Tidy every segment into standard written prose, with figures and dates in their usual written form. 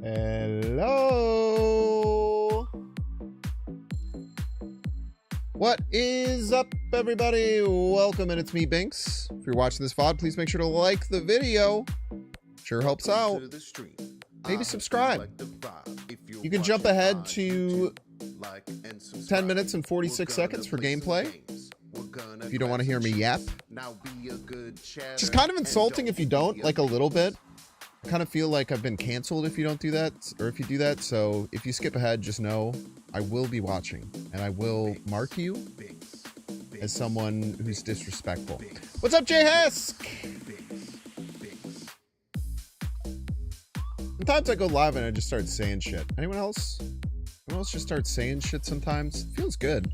Hello. What is up, everybody? Welcome, and it's me, Binks. If you're watching this VOD, please make sure to like the video. Sure helps out. Maybe subscribe. You can jump ahead to 10 minutes and 46 seconds for gameplay if you don't want to hear me yap. Just kind of insulting if you don't, like a little bit. I kind of feel like I've been canceled if you don't do that, or if you do that. So if you skip ahead, just know I will be watching, and I will mark you as someone who's disrespectful. What's up, Jay Hask? Sometimes I go live and I just start saying shit. Anyone else? Anyone else just start saying shit sometimes? It feels good.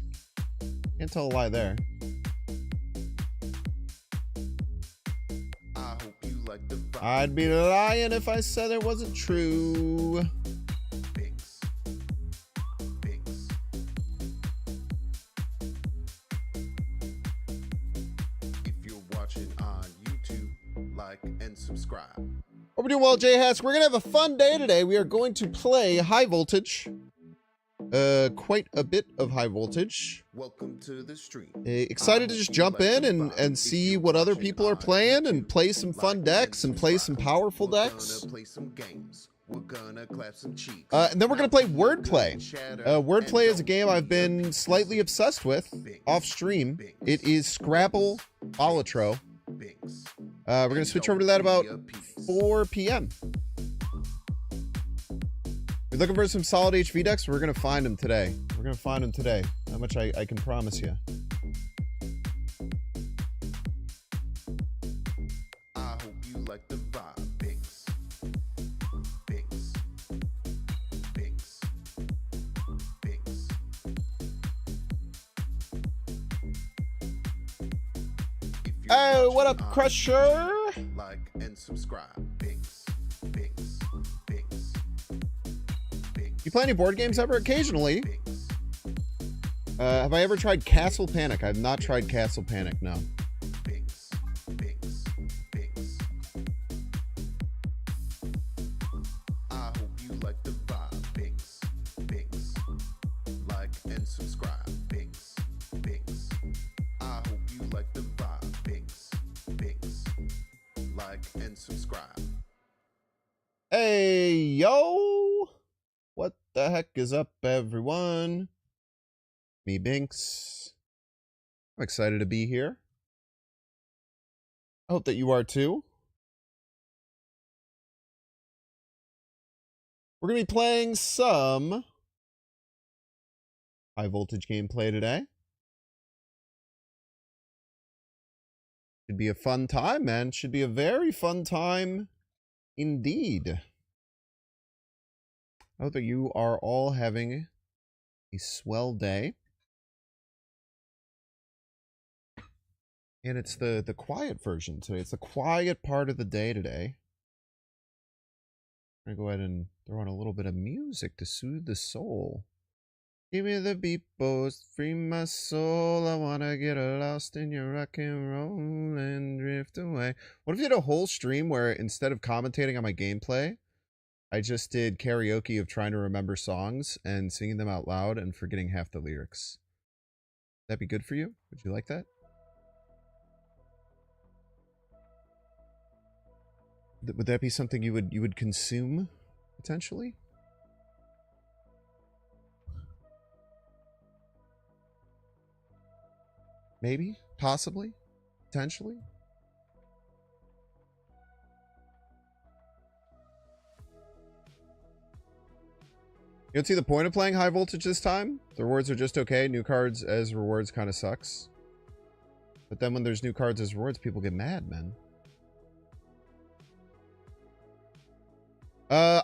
Can't tell a lie there. I'd be lying if I said it wasn't true. If you're watching on YouTube, like and subscribe. Hope we're doing well, Jay Hask. We're gonna have a fun day today. We are going to play High Voltage. Quite a bit of High Voltage. Welcome to the stream. Excited to just jump in and see what other people are playing and play some fun decks and play some powerful decks. We're gonna clap some cheeks. And then we're gonna play Wordplay. Wordplay is a game I've been slightly obsessed with off stream. It is Scrabble Volatro. We're gonna switch over to that about 4 p.m. You're looking for some solid HV decks? We're gonna find them today. We're gonna find them today. How much I can promise you. I hope you like the vibe, Binks. Binks. Binks. Binks. Oh, what up, Crusher? Like and subscribe, Binks. Binks. Binks. You play any board games ever? Occasionally. Have I ever tried Castle Panic? I've not tried Castle Panic, no. Binks. Binks. Binks. I hope you like the vibe, Binks. Binks. Like and subscribe, Binks. Binks. I hope you like the vibe, Binks. Binks. Like and subscribe. Hey, yo! What the heck is up, everyone? Me, Binks. I'm excited to be here. I hope that you are too. We're going to be playing some High Voltage gameplay today. Should be a fun time, man. Should be a very fun time indeed. I hope that you are all having a swell day. And it's the quiet version today. It's the quiet part of the day today. I'm going to go ahead and throw on a little bit of music to soothe the soul. Give me the beat, boys, free my soul. I want to get lost in your rock and roll and drift away. What if you did a whole stream where instead of commentating on my gameplay, I just did karaoke of trying to remember songs and singing them out loud and forgetting half the lyrics? Would that be good for you? Would you like that? Would that be something you would consume, potentially? Maybe? Possibly? Potentially? You don't see the point of playing High Voltage this time? The rewards are just okay. New cards as rewards kind of sucks. But then when there's new cards as rewards, people get mad, man.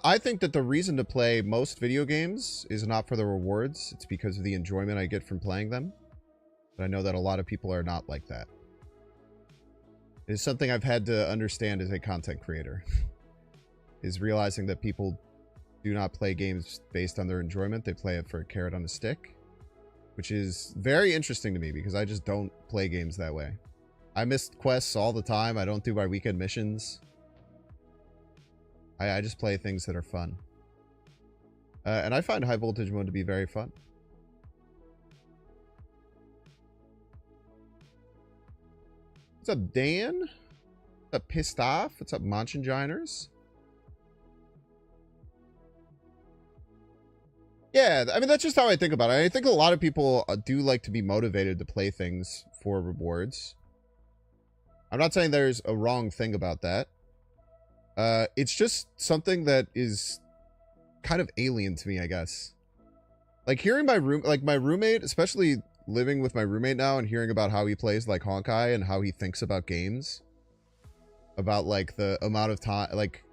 I think that the reason to play most video games is not for the rewards. It's because of the enjoyment I get from playing them. But I know that a lot of people are not like that. It's something I've had to understand as a content creator. Is realizing that people do not play games based on their enjoyment. They play it for a carrot on a stick. Which is very interesting to me because I just don't play games that way. I miss quests all the time. I don't do my weekend missions. I just play things that are fun. And I find high voltage mode to be very fun. What's up, Dan? What's up, Pissed Off? What's up, Monchinginers? Yeah, I mean, that's just how I think about it. I think a lot of people do like to be motivated to play things for rewards. I'm not saying there's a wrong thing about that. It's just something that is kind of alien to me, I guess. Like hearing my roommate, especially living with my roommate now and hearing about how he plays like Honkai and how he thinks about games. About like the amount of time, like,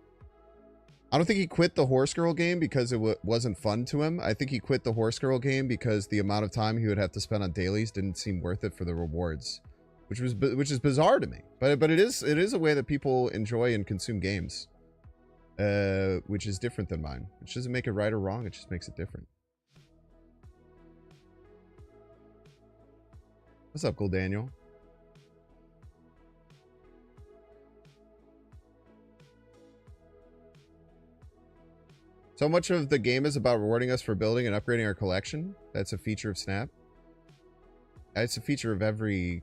I don't think he quit the Horse Girl game because it wasn't fun to him. I think he quit the Horse Girl game because the amount of time he would have to spend on dailies didn't seem worth it for the rewards, which is bizarre to me. But it is a way that people enjoy and consume games, which is different than mine. Which doesn't make it right or wrong. It just makes it different. What's up, Gold Daniel? So much of the game is about rewarding us for building and upgrading our collection. That's a feature of Snap. It's a feature of every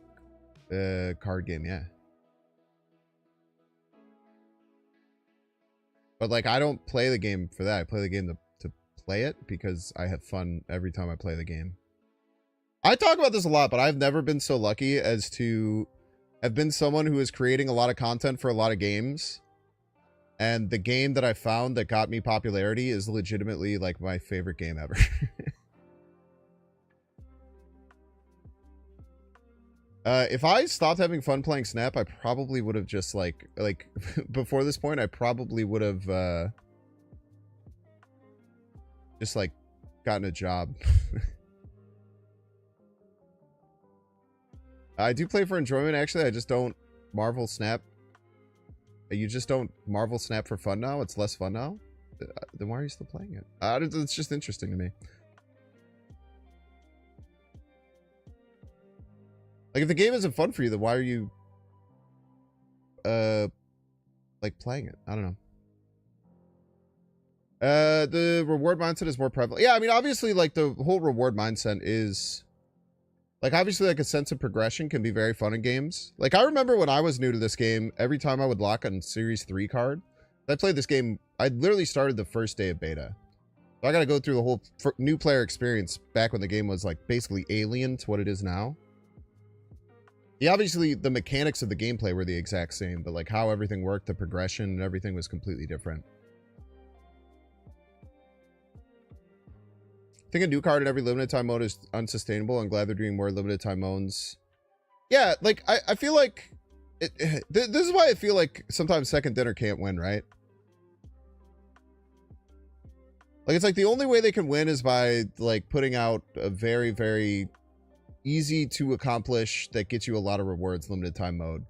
card game, yeah. But like, I don't play the game for that. I play the game to play it because I have fun every time I play the game. I talk about this a lot, but I've never been so lucky as to have been someone who is creating a lot of content for a lot of games. And the game that I found that got me popularity is legitimately like my favorite game ever. If I stopped having fun playing Snap, I probably would have just like before this point, I probably would have just like gotten a job. I do play for enjoyment, actually. I just don't Marvel Snap. You just don't Marvel Snap for fun now? It's less fun now? Then why are you still playing it? It's just interesting to me. Like, if the game isn't fun for you, then why are you, like, playing it? I don't know. The reward mindset is more prevalent. Yeah, I mean, obviously, like, the whole reward mindset is... Like, obviously, like, a sense of progression can be very fun in games. Like, I remember when I was new to this game, every time I would lock on Series 3 card, I played this game, I literally started the first day of beta. So I gotta go through the whole new player experience back when the game was, like, basically alien to what it is now. Yeah, obviously, the mechanics of the gameplay were the exact same, but, like, how everything worked, the progression, and everything was completely different. I think a new card in every limited time mode is unsustainable. I'm glad they're doing more limited time modes. Yeah, like, I feel like... this is why I feel like sometimes Second Dinner can't win, right? Like, it's like the only way they can win is by, like, putting out a very, very easy to accomplish that gets you a lot of rewards limited time mode.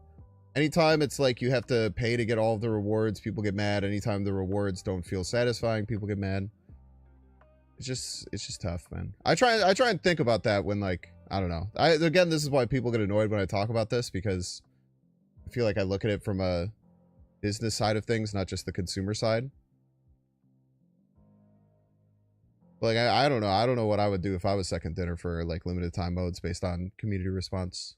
Anytime it's like you have to pay to get all of the rewards, people get mad. Anytime the rewards don't feel satisfying, people get mad. It's just tough, man. I try and think about that when, like, I don't know. Again, this is why people get annoyed when I talk about this, because I feel like I look at it from a business side of things, not just the consumer side. But, like, I don't know. I don't know what I would do if I was Second Dinner for, like, limited time modes based on community response.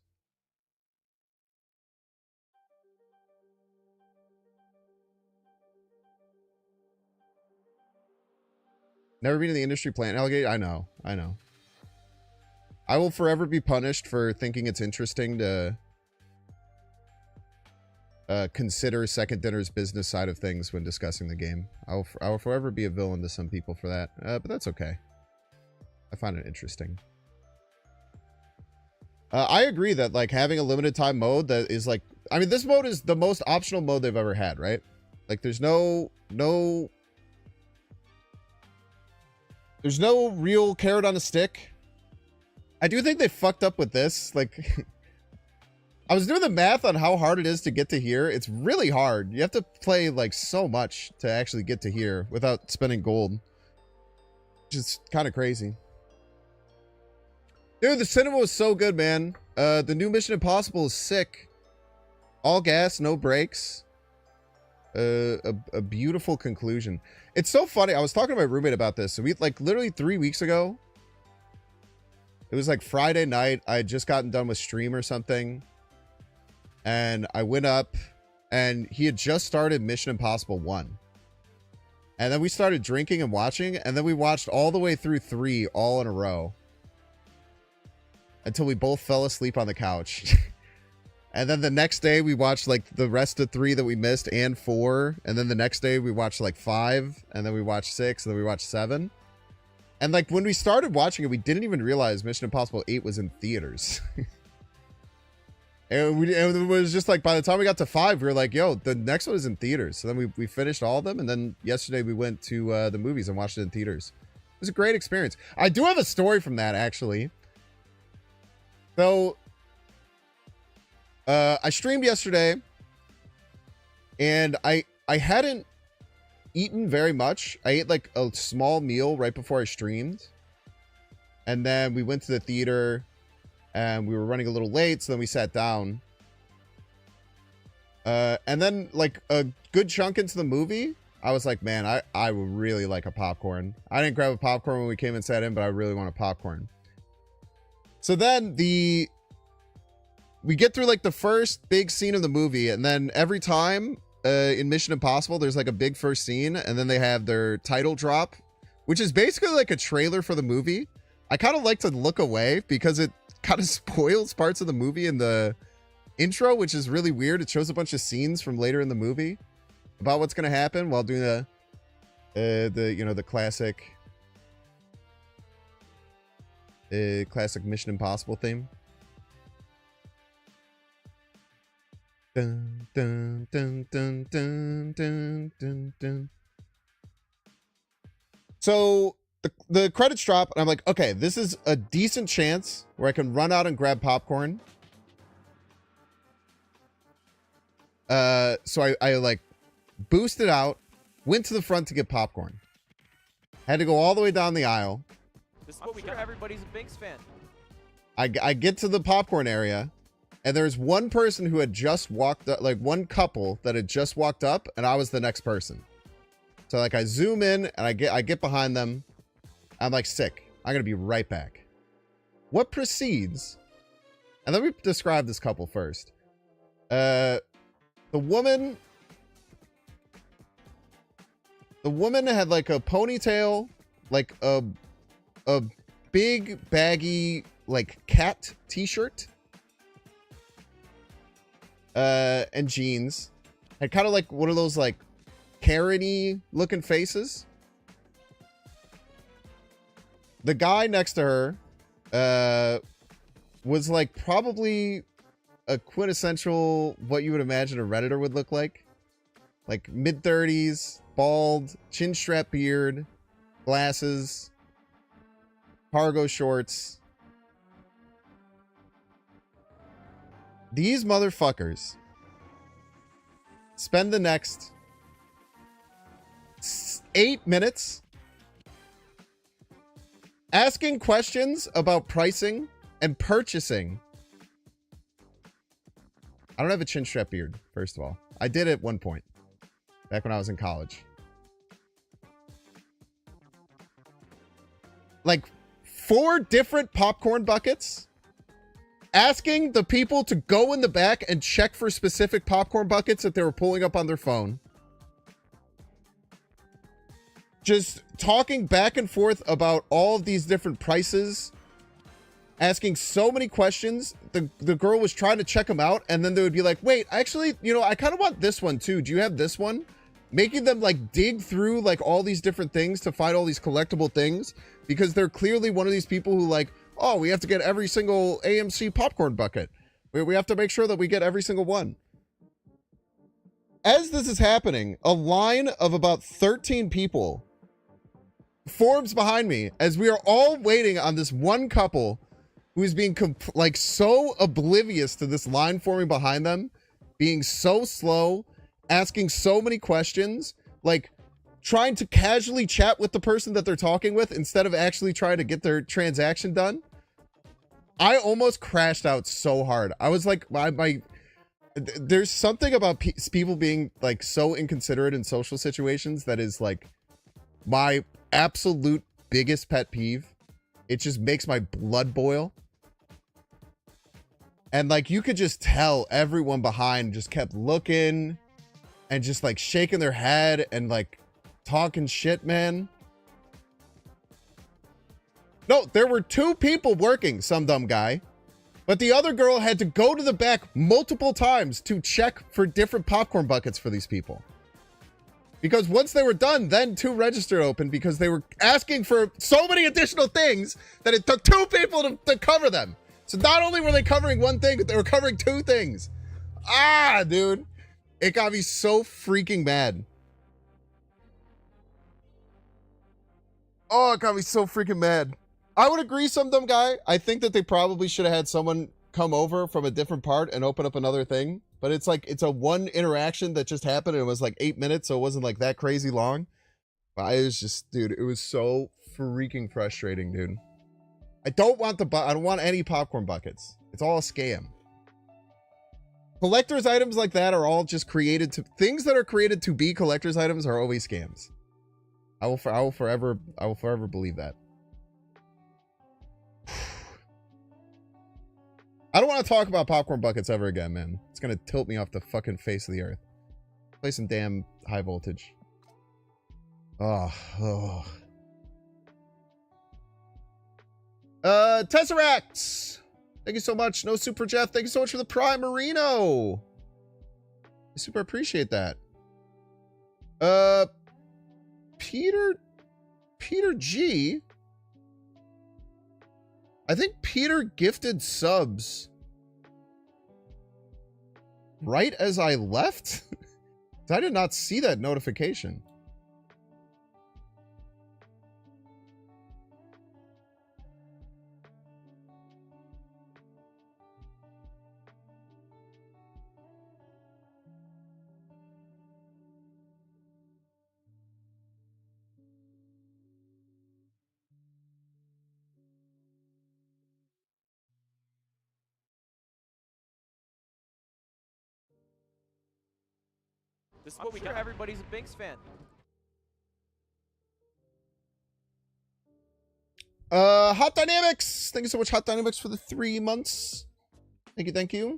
Never been in the industry playing Alligator? I know. I will forever be punished for thinking it's interesting to consider Second Dinner's business side of things when discussing the game. I will forever be a villain to some people for that, but that's okay. I find it interesting. I agree that, like, having a limited time mode that is, like... I mean, this mode is the most optional mode they've ever had, right? Like, there's no real carrot on a stick. I do think they fucked up with this. Like, I was doing the math on how hard it is to get to here. It's really hard. You have to play, like, so much to actually get to here without spending gold. Which is kind of crazy. Dude, the cinema was so good, man. The new Mission Impossible is sick. All gas, no brakes. a beautiful conclusion. It's so funny. I was talking to my roommate about this. So we like literally 3 weeks ago. It was like Friday night. I had just gotten done with stream or something. And I went up and he had just started Mission Impossible 1. And then we started drinking and watching. And then we watched all the way through 3 all in a row. Until we both fell asleep on the couch. And then the next day we watched like the rest of 3 that we missed and 4. And then the next day we watched like 5. And then we watched 6. And then we watched 7. And like when we started watching it, we didn't even realize Mission Impossible 8 was in theaters. And it was just like by the time we got to 5, we were like, yo, the next one is in theaters. So then we finished all of them. And then yesterday we went to the movies and watched it in theaters. It was a great experience. I do have a story from that, actually. So I streamed yesterday and I hadn't eaten very much. I ate like a small meal right before I streamed. And then we went to the theater and we were running a little late. So then we sat down. And then like a good chunk into the movie, I was like, man, I would really like a popcorn. I didn't grab a popcorn when we came and sat in, but I really want a popcorn. So then we get through like the first big scene of the movie. And then every time in Mission Impossible, there's like a big first scene. And then they have their title drop, which is basically like a trailer for the movie. I kind of like to look away because it kind of spoils parts of the movie in the intro, which is really weird. It shows a bunch of scenes from later in the movie about what's going to happen while doing the classic Mission Impossible theme. Dun, dun, dun, dun, dun, dun, dun, dun. So the credits drop, and I'm like, okay, this is a decent chance where I can run out and grab popcorn. So I like boosted out, went to the front to get popcorn. Had to go all the way down the aisle. This is what we got. Everybody's a Binks fan. I get to the popcorn area, and there's one person who had just walked up, like one couple that had just walked up, and I was the next person. So like I zoom in and I get behind them. I'm like, sick. I'm gonna be right back. What proceeds? And let me describe this couple first. The woman had like a ponytail, like a big baggy like cat t-shirt, and jeans. Had kind of like one of those like Karen-y looking faces. The guy next to her was like probably a quintessential what you would imagine a Redditor would look like mid-30s, bald, chin strap beard, glasses, cargo shorts. These motherfuckers spend the next 8 minutes asking questions about pricing and purchasing. I don't have a chin strap beard, first of all. I did at one point, back when I was in college. Like 4 different popcorn buckets, asking the people to go in the back and check for specific popcorn buckets that they were pulling up on their phone. Just talking back and forth about all of these different prices, asking so many questions. The girl was trying to check them out, and then they would be like, wait, actually, I kind of want this one too. Do you have this one? Making them like dig through like all these different things to find all these collectible things, because they're clearly one of these people who like, oh, we have to get every single AMC popcorn bucket. We have to make sure that we get every single one. As this is happening, a line of about 13 people forms behind me as we are all waiting on this one couple who is being like so oblivious to this line forming behind them, being so slow, asking so many questions, like trying to casually chat with the person that they're talking with instead of actually trying to get their transaction done. I almost crashed out so hard. I was like, There's something about people being like so inconsiderate in social situations that is like my absolute biggest pet peeve. It just makes my blood boil. And like you could just tell everyone behind just kept looking and just like shaking their head and like talking shit, man. No, there were 2 people working, some dumb guy. But the other girl had to go to the back multiple times to check for different popcorn buckets for these people. Because once they were done, then 2 registered open because they were asking for so many additional things that it took 2 people to cover them. So not only were they covering one thing, but they were covering 2 things. Ah, dude. It got me so freaking mad. Oh, it got me so freaking mad. I would agree, some dumb guy. I think that they probably should have had someone come over from a different part and open up another thing. But it's like, it's a one interaction that just happened and it was like 8 minutes, so it wasn't like that crazy long. But I was just, dude, it was so freaking frustrating, dude. I don't want any popcorn buckets. It's all a scam. Collector's items like that are all just created to, things that are created to be collector's items are always scams. I will forever believe that. I don't want to talk about popcorn buckets ever again, man. It's going to tilt me off the fucking face of the earth. Play some damn high voltage. Oh. Tesseracts! Thank you so much. No Super Jeff. Thank you so much for the Prime Marino. I super appreciate that. Peter G. I think Peter gifted subs right as I left. I did not see that notification. This is what we got. Everybody's a Binks fan. Hot Dynamics. Thank you so much, Hot Dynamics, for the 3 months. Thank you.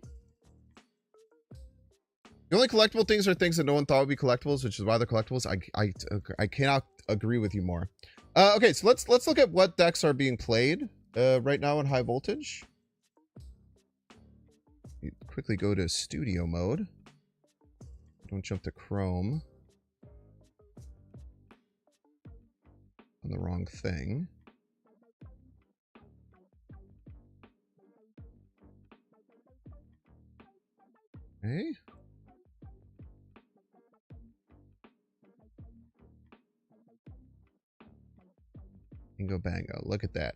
The only collectible things are things that no one thought would be collectibles, which is why they're collectibles. I cannot agree with you more. Okay, so let's look at what decks are being played right now in high voltage. Quickly go to studio mode. Don't jump to Chrome. On the wrong thing. Okay. Bingo bango. Look at that.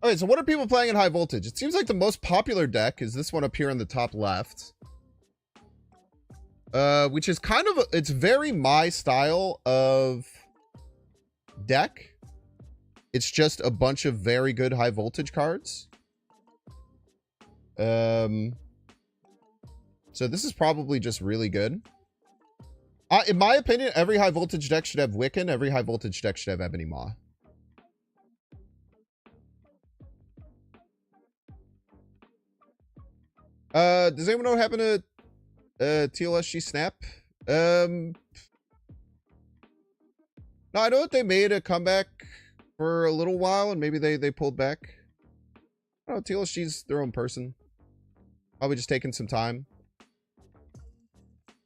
Okay, so what are people playing in high voltage? It seems like the most popular deck is this one up here on the top left. Which is kind of, it's very my style of deck. It's just a bunch of very good high voltage cards. So this is probably just really good. In my opinion, every high voltage deck should have Wiccan. Every high voltage deck should have Ebony Maw. Does anyone know what happened to TLSG Snap? No, I know that they made a comeback for a little while and maybe they pulled back. I don't know, TLSG's their own person. Probably just taking some time.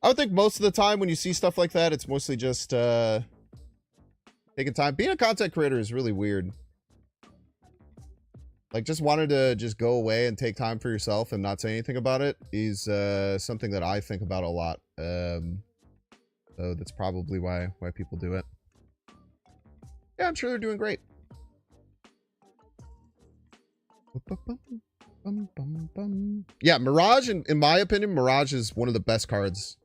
I would think most of the time when you see stuff like that, it's mostly just taking time. Being a content creator is really weird. Like, just wanted to just go away and take time for yourself and not say anything about it is something that I think about a lot. So that's probably why people do it. Yeah, I'm sure they're doing great. Yeah, Mirage, in my opinion, Mirage is one of the best cards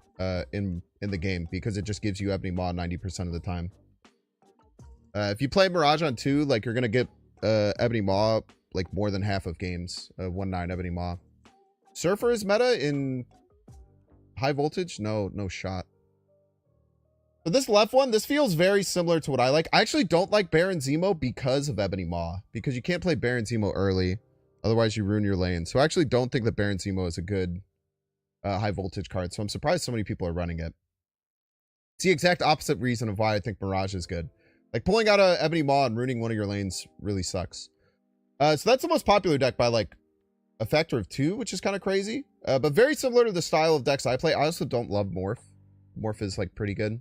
in the game because it just gives you Ebony Maw 90% of the time. If you play Mirage on 2, like, you're gonna get Ebony Maw like more than half of games. 1-9 Ebony Maw. Surfer is meta in high voltage? No shot. But this left one, this feels very similar to what I like. I actually don't like Baron Zemo because of Ebony Maw. Because you can't play Baron Zemo early. Otherwise, you ruin your lane. So I actually don't think that Baron Zemo is a good high voltage card. So I'm surprised so many people are running it. It's the exact opposite reason of why I think Mirage is good. Like, pulling out a Ebony Maw and ruining one of your lanes really sucks. So that's the most popular deck by, like, a factor of 2, which is kind of crazy. But very similar to the style of decks I play. I also don't love Morph. Morph is, like, pretty good.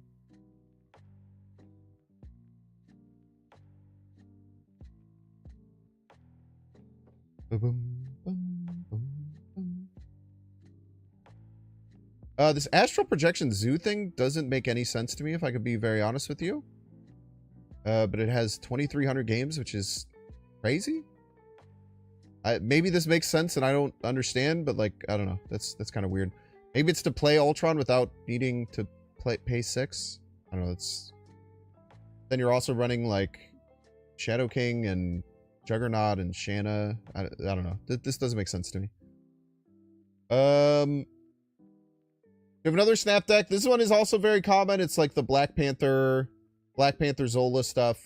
This astral projection zoo thing doesn't make any sense to me, if I could be very honest with you. But it has 2,300 games, which is crazy. Maybe this makes sense and I don't understand, but like, I don't know. That's kind of weird. Maybe it's to play Ultron without needing to pay 6. I don't know. Then you're also running like Shadow King and Juggernaut and Shanna. I don't know. This doesn't make sense to me. We have another snap deck. This one is also very common. It's like the Black Panther Zola stuff.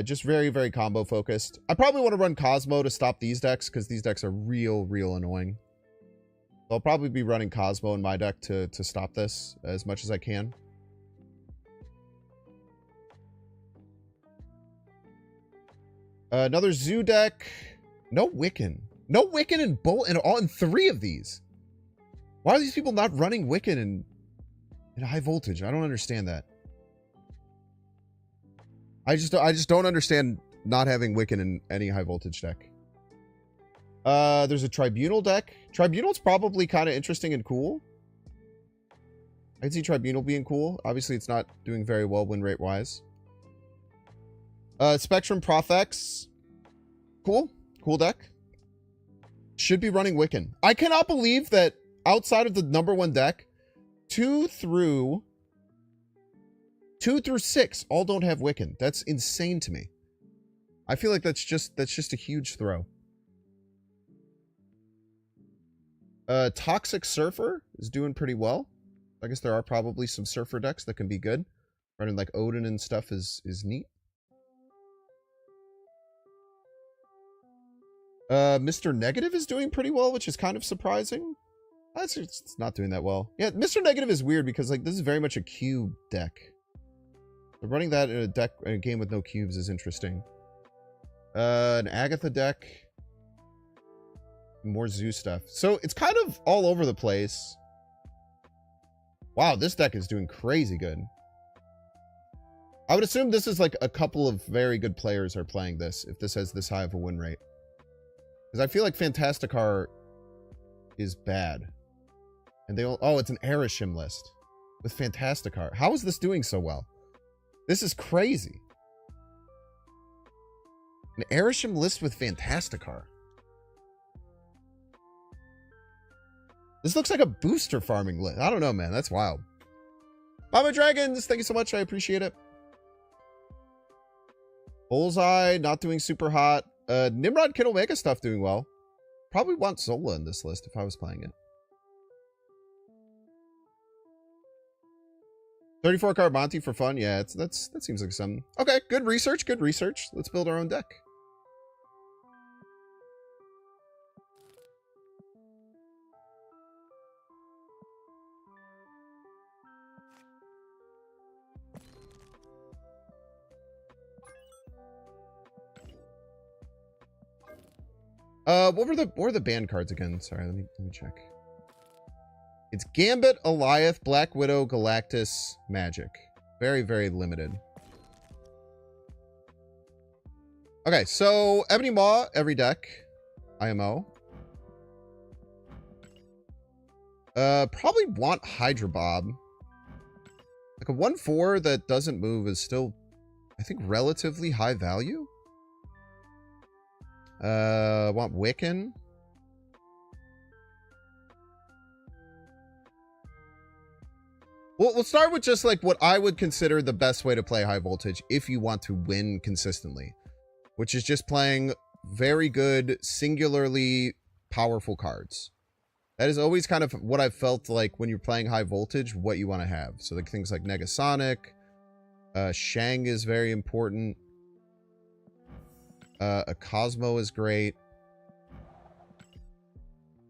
Just very, very combo focused. I probably want to run Cosmo to stop these decks because these decks are real annoying. So I'll probably be running Cosmo in my deck to stop this as much as I can. Another Zoo deck. No Wiccan. No Wiccan in both, and all in 3 of these. Why are these people not running Wiccan in high voltage? I don't understand that. I just don't understand not having Wiccan in any high voltage deck. There's a Tribunal deck. Tribunal's probably kind of interesting and cool. I can see Tribunal being cool. Obviously, it's not doing very well win rate wise. Spectrum Profex. Cool deck. Should be running Wiccan. I cannot believe that outside of the #1 deck, 2 through 6 all don't have Wiccan. That's insane to me. I feel like that's just a huge throw. Toxic Surfer is doing pretty well. I guess there are probably some Surfer decks that can be good. Running like Odin and stuff is neat. Mr. Negative is doing pretty well, which is kind of surprising. It's not doing that well. Yeah, Mr. Negative is weird because like this is very much a cube deck. So running that in a game with no cubes is interesting. An Agatha deck. More Zoo stuff. So it's kind of all over the place. Wow, this deck is doing crazy good. I would assume this is like a couple of very good players are playing this if this has this high of a win rate. Because I feel like Fantasticar is bad. And oh, it's an Erishim list with Fantasticar. How is this doing so well? This is crazy. An Erishim list with Fantasticar. This looks like a booster farming list. I don't know, man. That's wild. Mama Dragons, thank you so much. I appreciate it. Bullseye, not doing super hot. Nimrod Kid Omega stuff doing well. Probably want Zola in this list if I was playing it. 34 card Monty for fun. Yeah, that seems like something. Okay, good research. Good research. Let's build our own deck. What were the banned cards again? Sorry, let me check. It's Gambit, Eliath, Black Widow, Galactus, Magic. Very, very limited. Okay, so Ebony Maw, every deck. IMO. Probably want Hydra Bob. Like a 1/4 that doesn't move is still, I think, relatively high value. Want Wiccan. Well, we'll start with just like what I would consider the best way to play high voltage if you want to win consistently, which is just playing very good, singularly powerful cards. That is always kind of what I've felt like when you're playing high voltage, what you want to have. So like things like Negasonic, Shang is very important. A Cosmo is great.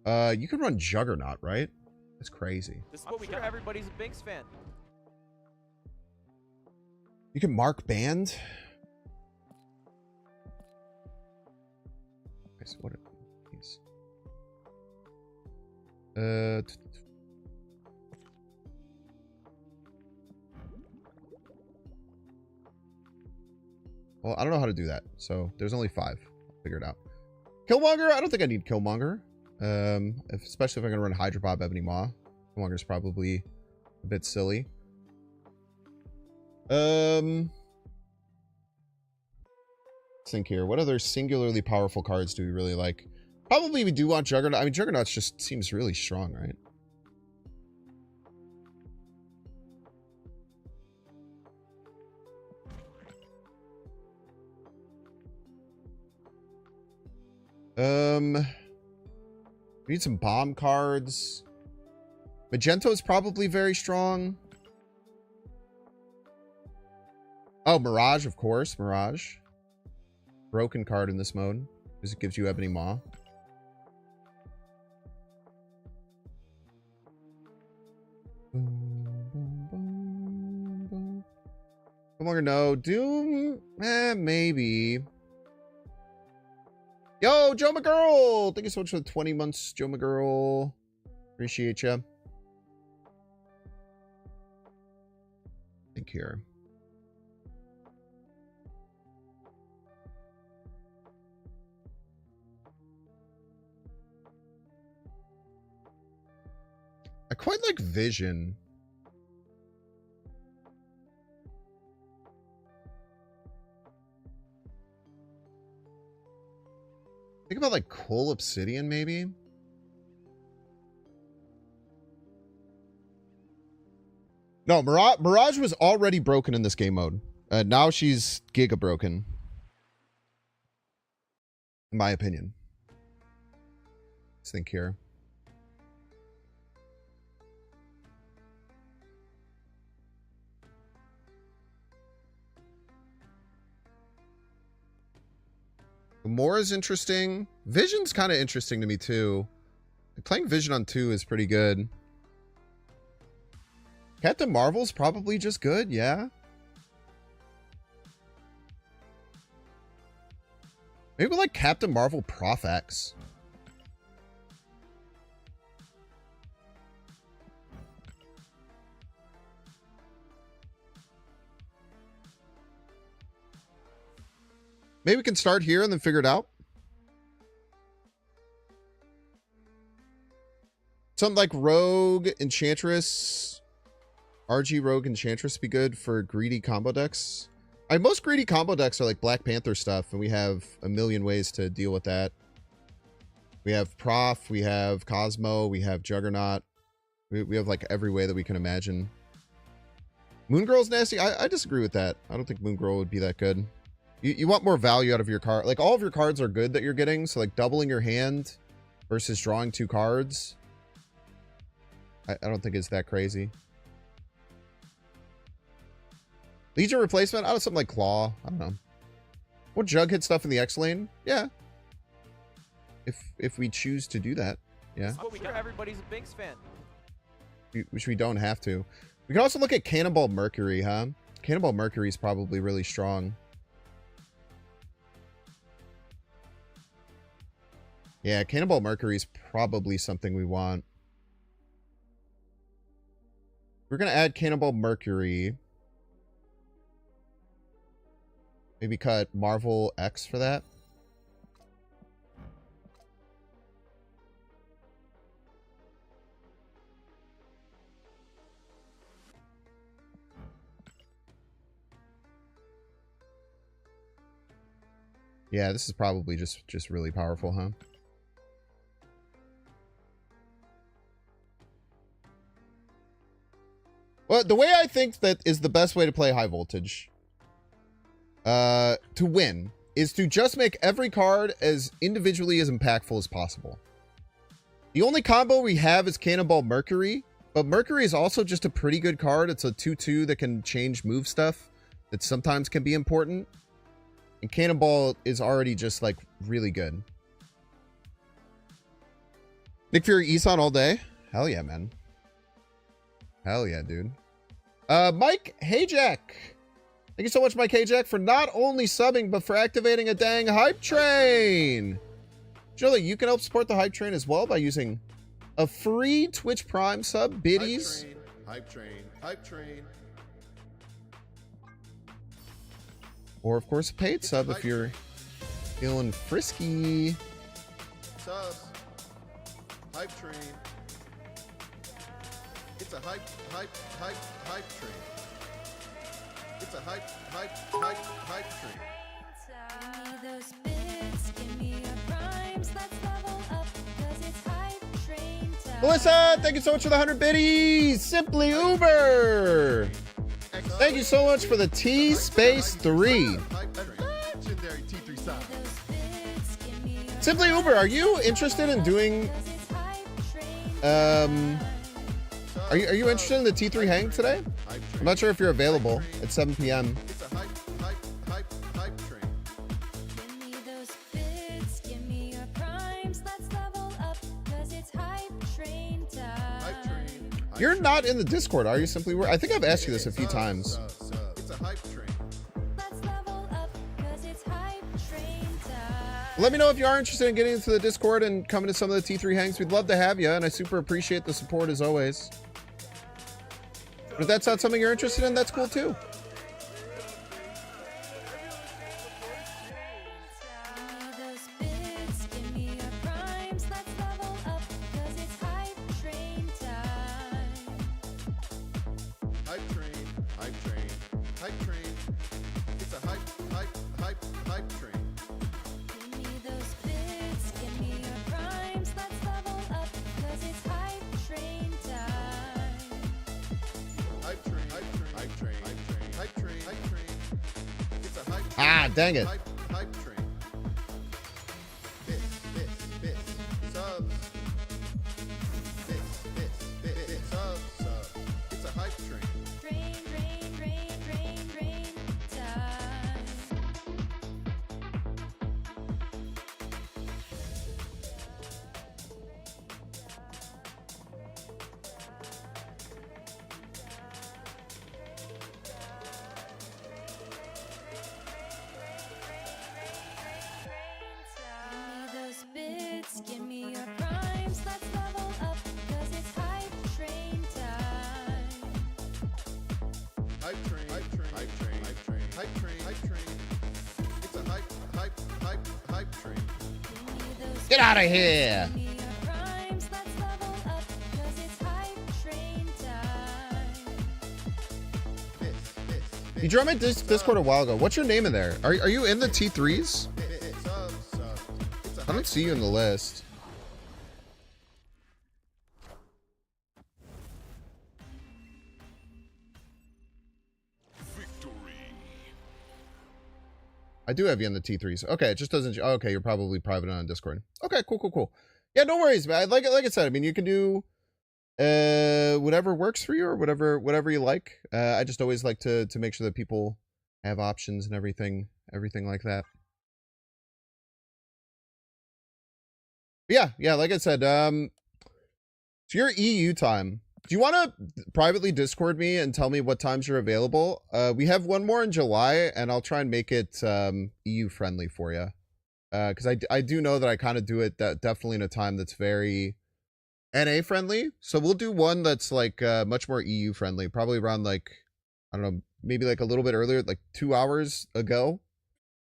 You can run Juggernaut, right? That's crazy. This is what we do. Everybody's a Binks fan. You can mark band. Nice. What are these? Well, I don't know how to do that, so there's only 5. I'll figure it out. Killmonger? I don't think I need Killmonger. Especially if I'm gonna run Hydra Bob, Ebony Maw. Killmonger's probably a bit silly. Let's think here. What other singularly powerful cards do we really like? Probably we do want Juggernaut. I mean, Juggernaut just seems really strong, right? We need some bomb cards. Magento is probably very strong. Oh, Mirage, of course. Mirage. Broken card in this mode, because it gives you Ebony Maw. No longer no. Doom? Maybe. Yo, Joe McGirl! Thank you so much for the 20 months, Joe McGirl. Appreciate ya. Think here. I quite like Vision. Think about like Coal Obsidian, maybe? No, Mirage was already broken in this game mode. Now she's giga broken. In my opinion. Let's think here. More is interesting. Vision's kind of interesting to me too. Playing Vision on 2 is pretty good. Captain Marvel's probably just good, yeah. Maybe like Captain Marvel Prof X. Maybe we can start here and then figure it out. Something like Rogue, Enchantress, RG Rogue, Enchantress be good for greedy combo decks. Most greedy combo decks are like Black Panther stuff, and we have a million ways to deal with that. We have Prof, we have Cosmo, we have Juggernaut. We have like every way that we can imagine. Moon Girl's nasty. I disagree with that. I don't think Moon Girl would be that good. You want more value out of your card. Like, all of your cards are good that you're getting. So, like, doubling your hand versus drawing 2 cards, I don't think it's that crazy. Legion replacement? I don't know, something like Claw. I don't know. Will Jughead stuff in the X lane? Yeah. If we choose to do that. Yeah. I'm sure everybody's a Binks fan. Which we don't have to. We can also look at Cannonball Mercury, huh? Cannonball Mercury is probably really strong. Yeah, Cannonball Mercury is probably something we want. We're going to add Cannonball Mercury. Maybe cut Marvel X for that. Yeah, this is probably just really powerful, huh? Well, the way I think that is the best way to play high voltage, to win, is to just make every card as individually as impactful as possible. The only combo we have is Cannonball Mercury, but Mercury is also just a pretty good card. It's a 2/2 that can change move stuff that sometimes can be important. And Cannonball is already just like really good. Nick Fury Isan all day. Hell yeah, man. Hell yeah, dude. Mike Hayjack. Thank you so much, Mike Hayjack, for not only subbing, but for activating a dang hype train. Did you know that you can help support the hype train as well by using a free Twitch Prime sub, biddies? Hype train, hype train. Or, of course, a paid sub if you're feeling frisky. Subs. Hype train. It's a hype train. It's a hype train. Give me those bits, give me your primes, let's level up, 'cause it's hype train time. Melissa, thank you so much for the 100 biddies. Simply Uber. Thank you so much for the T space 3. Legendary T3 side. Simply Uber, are you interested in doing are you interested in the T3 hang today? I'm not sure if you're available at 7 p.m. It's a hype train. Give me those bits, give me your primes, let's level up, 'cause it's hype train time. Hype train. You're not in the Discord, are you, Simply Uber? I think I've asked you this a few times. It's a hype train. Let's level up, 'cause it's hype train time. Let me know if you are interested in getting into the Discord and coming to some of the T3 hangs. We'd love to have you, and I super appreciate the support as always. But if that's not something you're interested in, that's cool too. Give me those bits, give me your primes, let's level up, 'cause it's hype train time. Hype train. Hype train. Hype train. It's a hype train. Give me those bits, give me your primes, let's level up, 'cause it's hype train time. Hype train. Hype train. Hype train. Hype train. It's a hype train. Ah, dang it. Hype train. This. Subs. This. Subs. It's a hype train. Train time. Give me those bits, give me your primes, let's level up, 'cause it's hype train time. Hype train. Hype train. Hype train. Hype train. Hype train. Hype train. It's a hype train. Give me those Get out of here. Give me your primes, let's level up, 'cause it's hype train time. This. You joined my Discord a while ago. What's your name in there? Are you in the T3s? Subs. It's a I don't see you in the list. I do have you in the T3s. Okay, it just doesn't. Okay, you're probably private on Discord. Okay, cool. Yeah, no worries, man. Like I said, I mean, you can do whatever works for you or whatever you like. I just always like to make sure that people have options and everything like that. Yeah, like I said, so your EU time. Do you want to privately Discord me and tell me what times you're available? We have one more in July, and I'll try and make it EU friendly for you. Because I do know that I kind of do it definitely in a time that's very NA friendly. So we'll do one that's like much more EU friendly, probably around like, I don't know, maybe like a little bit earlier, like 2 hours ago.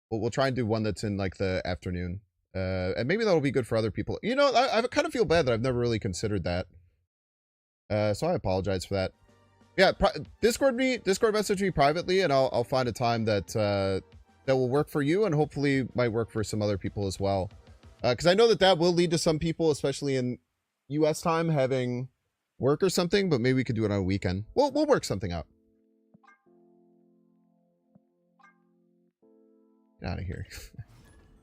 But we'll try and do one that's in like the afternoon. And maybe that'll be good for other people. You know, I kind of feel bad that I've never really considered that. So I apologize for that. Yeah, Discord message me privately, and I'll find a time that that will work for you, and hopefully might work for some other people as well. Because I know that will lead to some people, especially in US time, having work or something. But maybe we could do it on a weekend. We'll work something out. Get out of here.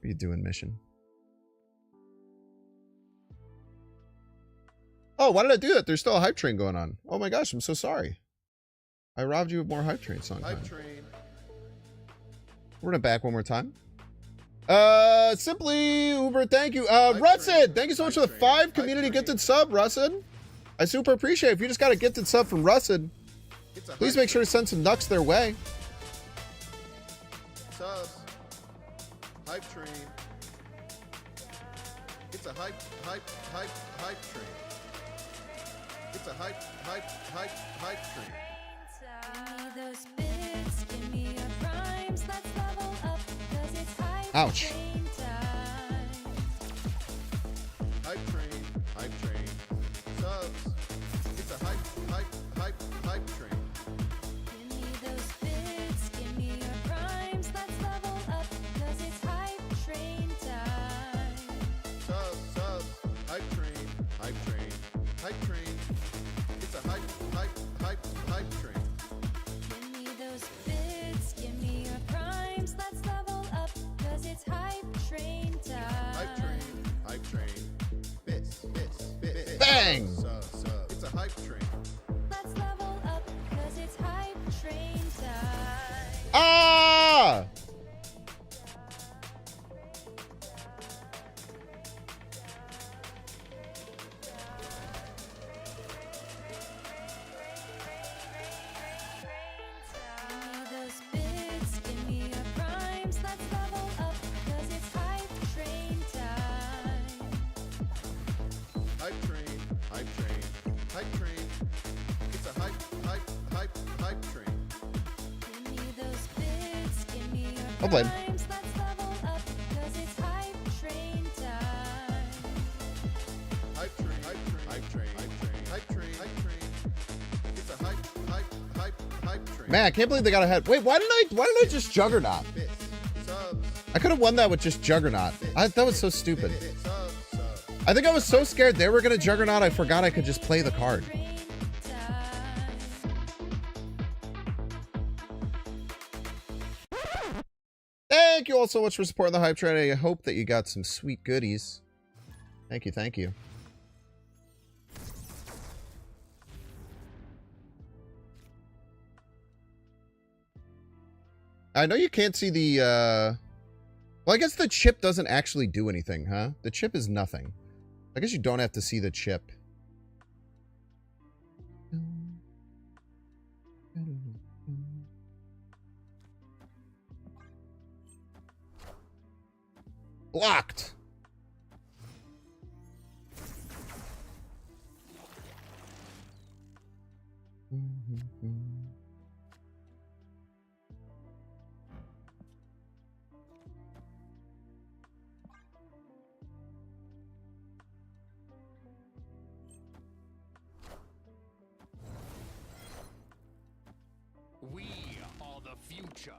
What are you doing, mission? Oh, why did I do that? There's still a hype train going on. Oh my gosh, I'm so sorry. I robbed you of more hype train song time. Hype train. We're gonna back one more time. Simply Uber, thank you. Russid, thank you so much for the 5 community gifted sub, Russid. I super appreciate it. If you just got a gifted sub from Russid, please make sure to send some nucks their way. Subs. Hype train. It's a hype train. It's a hype train. Give me those bits, give me your primes, let's level up, 'cause it's hype Ouch. train time. Hype train. Subs. It's a hype train. Give me those bits, give me your primes, let's level up, 'cause it's hype train time. Subs. Hype train. It's a hype train. Give me those bits, give me your primes, let's level up, 'cause it's hype train time. Hype train. Bits. Bang! Sub. It's a hype train. Let's level up, 'cause it's hype train time. Ah! Give me those bits, give me your primes, let's level up, 'cause it's hype train time. Hype train. It's a hype train. Give me those bits, give me your Well played. primes, let's level up, 'cause it's hype train time. Hype train. It's a hype train. Man, I can't believe they got ahead. Wait, why didn't I just Juggernaut? Bits. Subs. I could have won that with just Juggernaut. That was so stupid. Subs. I think I was so scared they were gonna Juggernaut, I forgot I could just play the card. Train time. Thank you all so much for supporting the hype train. I hope that you got some sweet goodies. Thank you. I know you can't see the, well, I guess the chip doesn't actually do anything, huh? The chip is nothing. I guess you don't have to see the chip. Blocked. We are the future.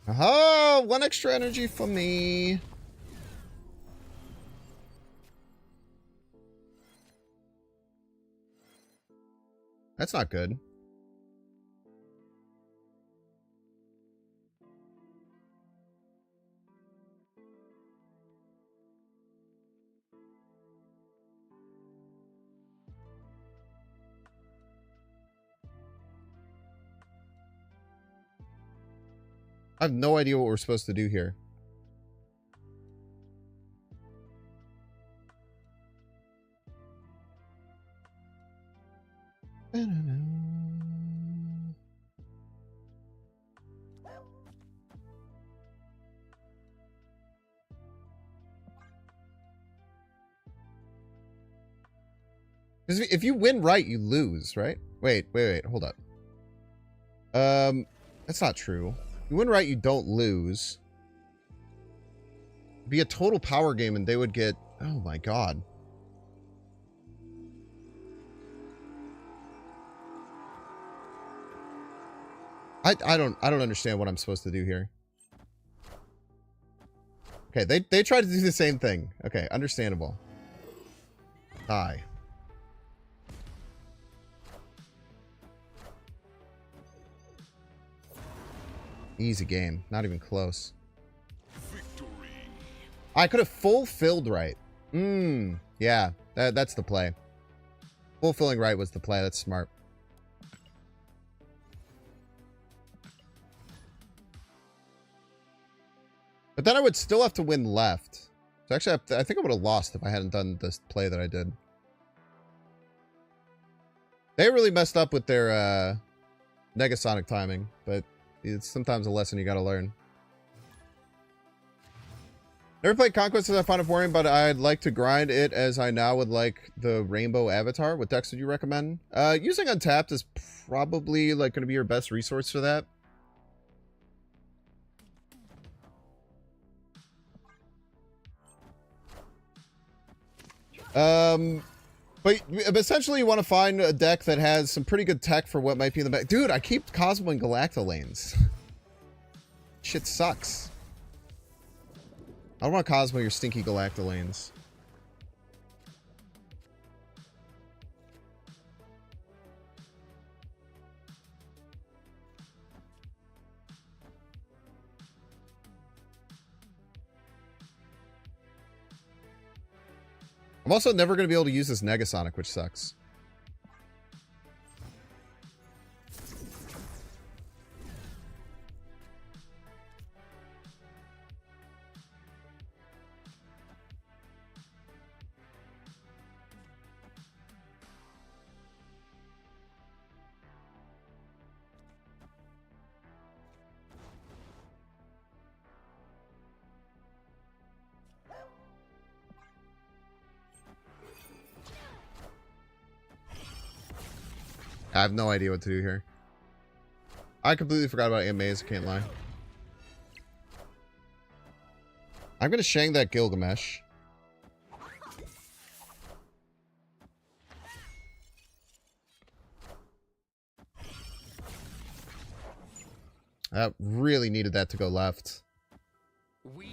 Aha! 1 extra energy for me. That's not good. I have no idea what we're supposed to do here. Because if you win right, you lose, right? Wait, hold up. That's not true. If you win right, you don't lose. It'd be a total power game and they would get... Oh my god. I don't understand what I'm supposed to do here. Okay, they tried to do the same thing. Okay, understandable. Die. Easy game. Not even close. I could have fulfilled right. Yeah, that's the play. Fulfilling right was the play. That's smart. But then I would still have to win left. So actually, I think I would have lost if I hadn't done this play that I did. They really messed up with their Negasonic timing, but it's sometimes a lesson you gotta learn. Never played Conquest as I found it boring, but I'd like to grind it as I now would like the Rainbow Avatar. What decks would you recommend? Using Untapped is probably like going to be your best resource for that. But essentially you want to find a deck that has some pretty good tech for what might be in the back. Dude, I keep Cosmoing Galactolanes. Shit sucks. I don't want Cosmo your stinky Galactolanes. I'm also never going to be able to use this Negasonic, which sucks. I have no idea what to do here. I completely forgot about Aunt Maze, I can't lie. I'm gonna Shang that Gilgamesh. I really needed that to go left. We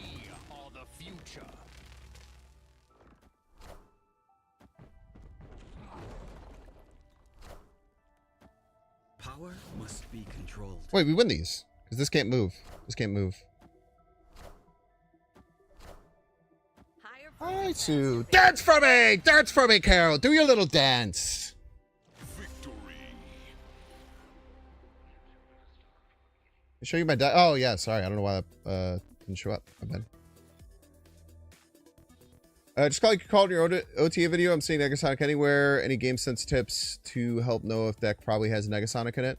are the future. Power must be controlled. Wait, we win these. Because this can't move. This can't move. Alright, Sue. Dance for me! Dance for me, Carol! Do your little dance! Victory. Show you my deck. Oh, yeah, sorry. I don't know why that didn't show up. My bad. Just call it your OTA video. I'm seeing Negasonic anywhere. Any game sense tips to help know if deck probably has Negasonic in it?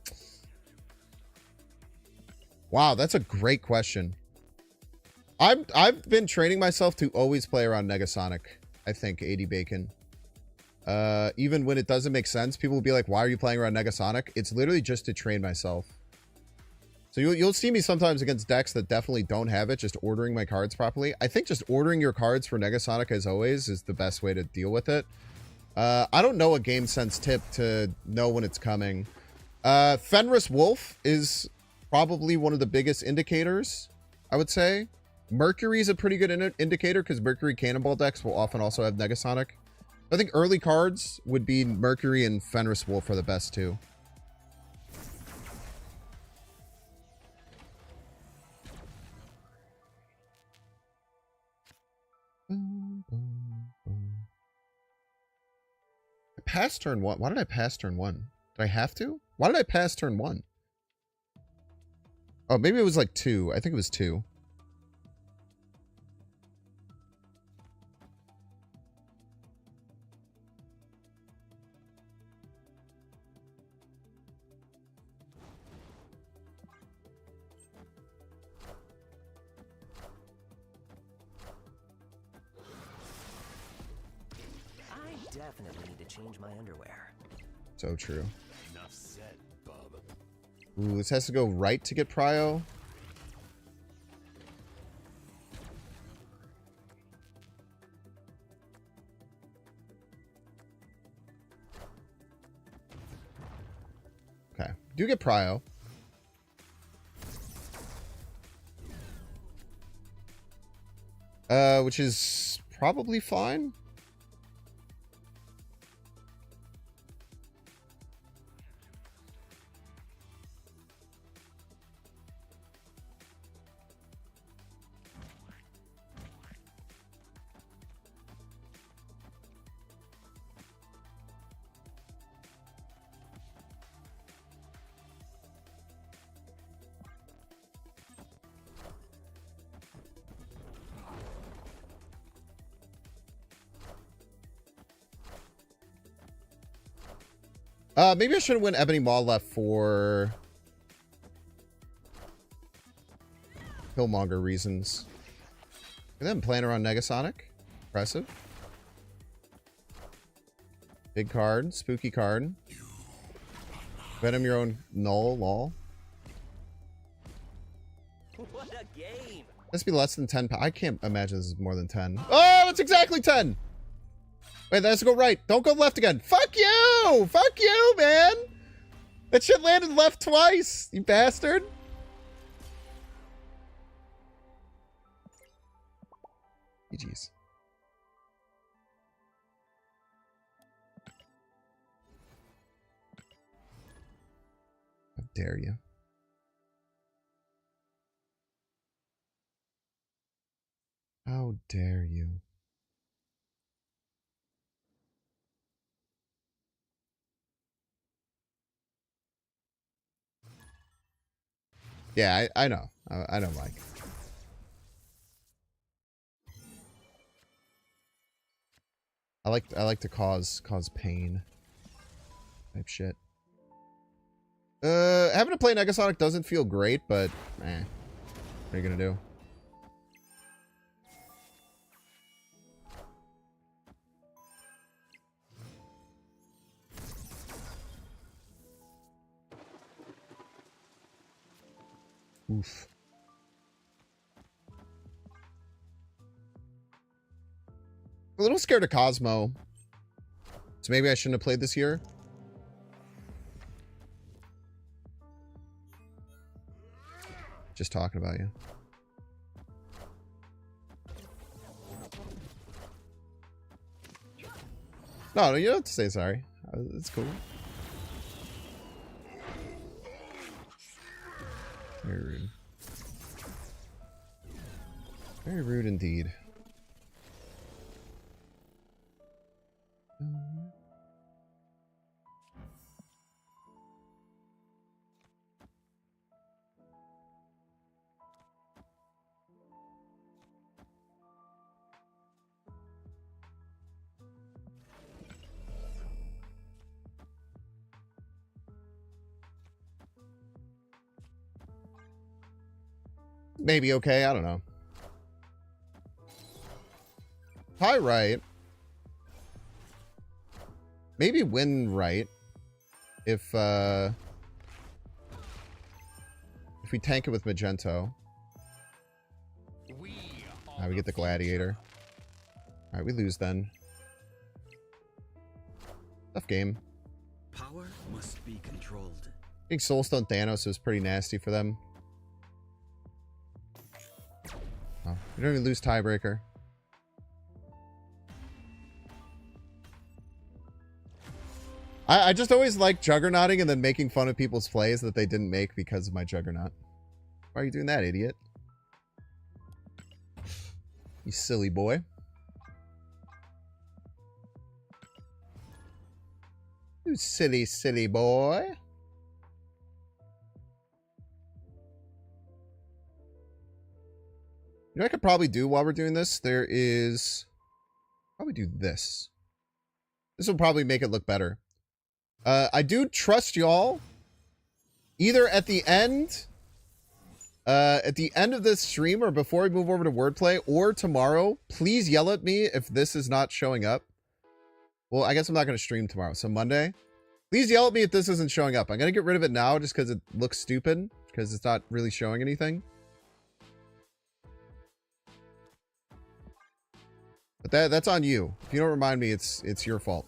Wow, that's a great question. I've been training myself to always play around Negasonic. I think 80 Bacon. Even when it doesn't make sense, people will be like, "Why are you playing around Negasonic?" It's literally just to train myself. So you'll see me sometimes against decks that definitely don't have it, just ordering my cards properly. I think just ordering your cards for Negasonic as always is the best way to deal with it. I don't know a game sense tip to know when it's coming. Fenris Wolf is probably one of the biggest indicators, I would say. Mercury is a pretty good indicator because Mercury Cannonball decks will often also have Negasonic. I think early cards would be Mercury and Fenris Wolf are the best too. I passed turn 1. Why did I pass turn 1? Did I have to? Why did I pass turn 1? Oh, maybe it was like 2. I think it was 2. Definitely need to change my underwear. So true. Enough said, bub. Ooh, this has to go right to get prio. Okay, do get prio. Which is probably fine. Maybe I should have went Ebony Maw left for Killmonger reasons. And then playing around Negasonic. Impressive. Big card. Spooky card. Venom your own null, lol. What a game! This be less than 10. I can't imagine this is more than 10. Oh, it's exactly 10! Wait, that has to go right. Don't go left again. Fuck you! Fuck you, man! That shit landed left twice, you bastard! GG's. How dare you? How dare you? Yeah, I know. I know, Mike. I like to cause pain type shit. Having to play Negasonic doesn't feel great, but what are you gonna do? Oof. A little scared of Cosmo. So maybe I shouldn't have played this year. Just talking about you. No, you don't have to say sorry. It's cool. Very rude. Very rude indeed. Maybe okay, I don't know. Tie right. Maybe win right. If we tank it with Magento. Alright, we get the Gladiator. Alright, we lose then. Tough game. Power must be controlled. I think Soulstone Thanos was pretty nasty for them. Oh, we don't even lose tiebreaker. I just always like juggernauting and then making fun of people's plays that they didn't make because of my juggernaut. Why are you doing that, idiot? You silly boy. You silly, silly boy. You know what I could probably do while we're doing this? There is... Probably do this. This will probably make it look better. I do trust y'all. Either at the end of this stream or before we move over to wordplay or tomorrow, please yell at me if this is not showing up. Well, I guess I'm not going to stream tomorrow. So Monday, please yell at me if this isn't showing up. I'm going to get rid of it now just because it looks stupid because it's not really showing anything. But that's on you. If you don't remind me, it's your fault.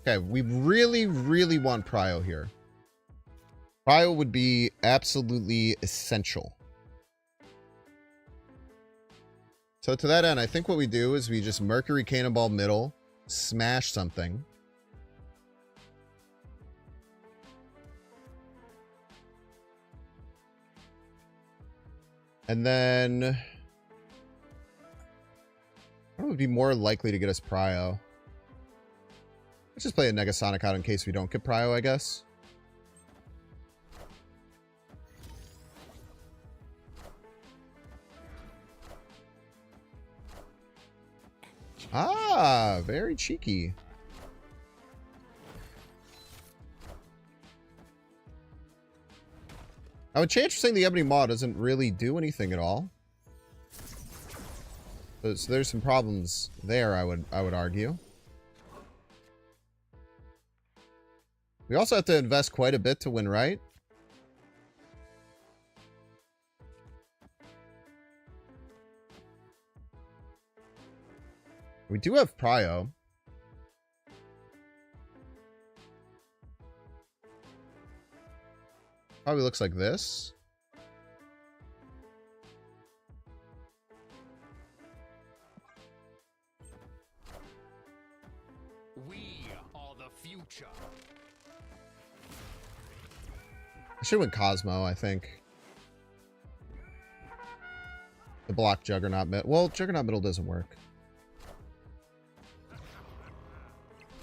Okay, we really, really want Prio here. Prio would be absolutely essential. So to that end, I think what we do is we just Mercury Cannonball middle, smash something. And then... what would be more likely to get us Prio? Let's just play a Negasonic out in case we don't get Prio, I guess. Ah, very cheeky. I would change for saying the Ebony Maw doesn't really do anything at all. So there's some problems there, I would argue. We also have to invest quite a bit to win right. We do have Prio. Probably looks like this. We are the future. I should win Cosmo, I think. The block Juggernaut middle. Well, Juggernaut middle doesn't work.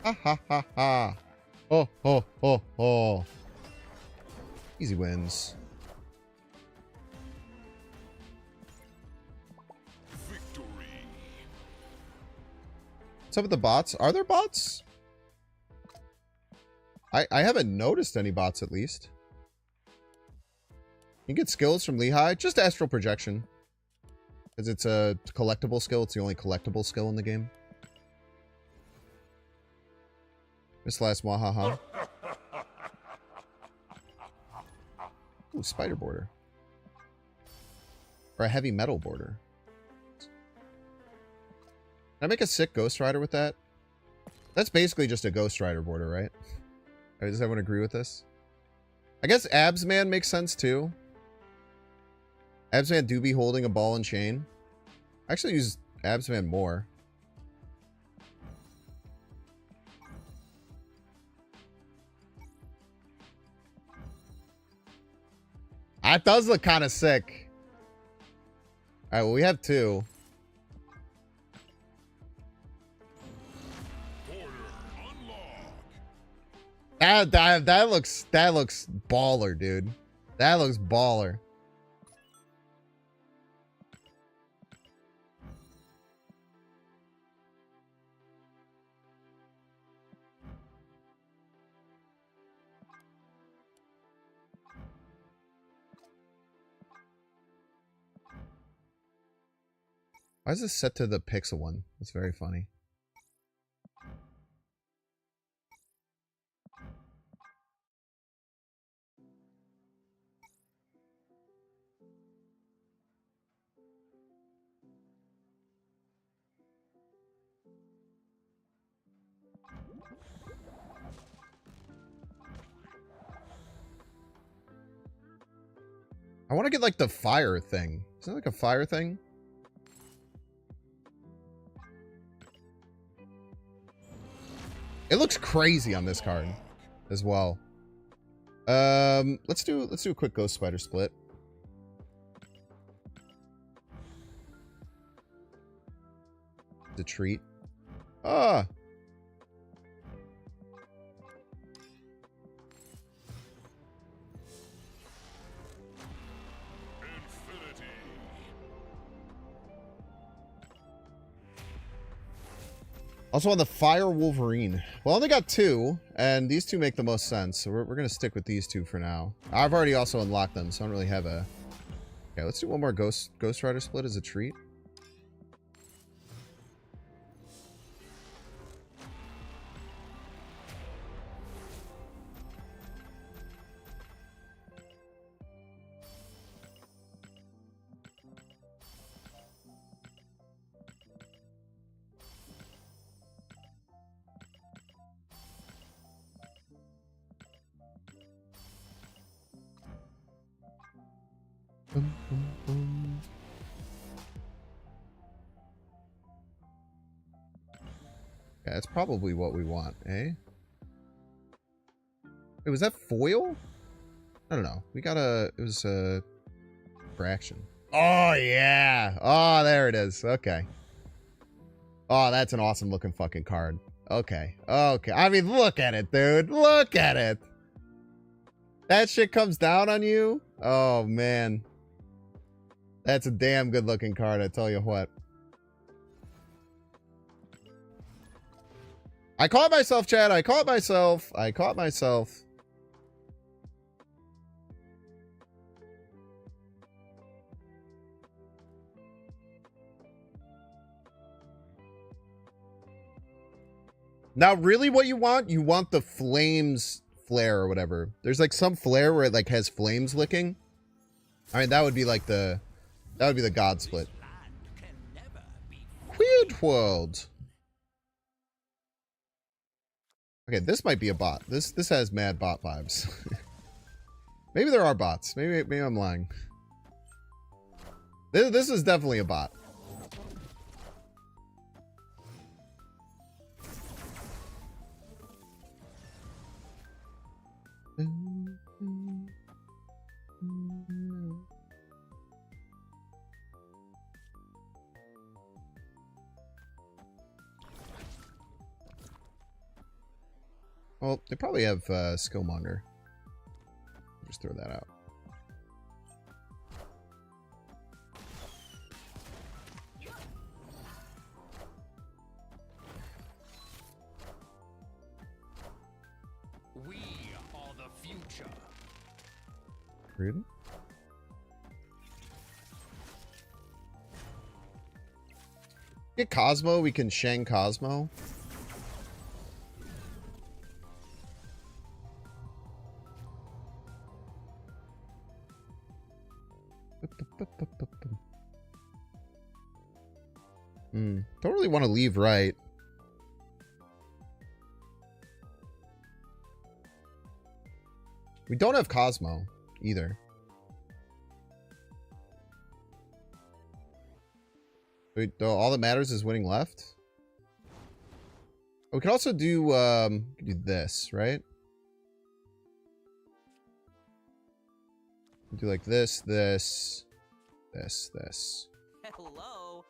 Ha ha ha ha. Oh, oh, oh, oh. Easy wins. Victory. What's up with the bots? Are there bots? I haven't noticed any bots, at least. You get skills from Lehigh. Just Astral Projection. Because it's a collectible skill. It's the only collectible skill in the game. This last Wahaha. Ooh, spider border. Or a heavy metal border. Can I make a sick Ghost Rider with that? That's basically just a Ghost Rider border, right? Does everyone agree with this? I guess Absman makes sense too. Absman do be holding a ball and chain. I actually use Absman more. That does look kind of sick. Alright, well, we have two. That looks baller, dude. That looks baller. Why is this set to the pixel one? That's very funny. I want to get like the fire thing. Isn't it like a fire thing? It looks crazy on this card as well. Let's do a quick Ghost Spider split. The treat. Ah. Also on the Fire Wolverine. Well, I only got two, and these two make the most sense, so we're going to stick with these two for now. I've already also unlocked them, so I don't really have a... Okay, let's do one more Ghost Rider split as a treat. Boom, boom, boom. Yeah, that's probably what we want, eh? Wait, was that foil? I don't know. We got a... It was a... fraction. Oh, yeah! Oh, there it is. Okay. Oh, that's an awesome looking fucking card. Okay. Okay. I mean, look at it, dude. Look at it. That shit comes down on you? Oh, man. That's a damn good looking card, I tell you what. I caught myself, Chad. I caught myself. I caught myself. Now, really what you want the flames flare or whatever. There's like some flare where it like has flames licking. I mean, that would be like the God split. Weird world. Okay, this might be a bot. This has mad bot vibes. Maybe there are bots. Maybe I'm lying. This is definitely a bot. Well, they probably have Skillmonger. Just throw that out. We are the future. Rude. Get Cosmo, we can Shang Cosmo. Don't really want to leave right. We don't have Cosmo either. Wait, all that matters is winning left. We can also do this, right? Do like this. Hello.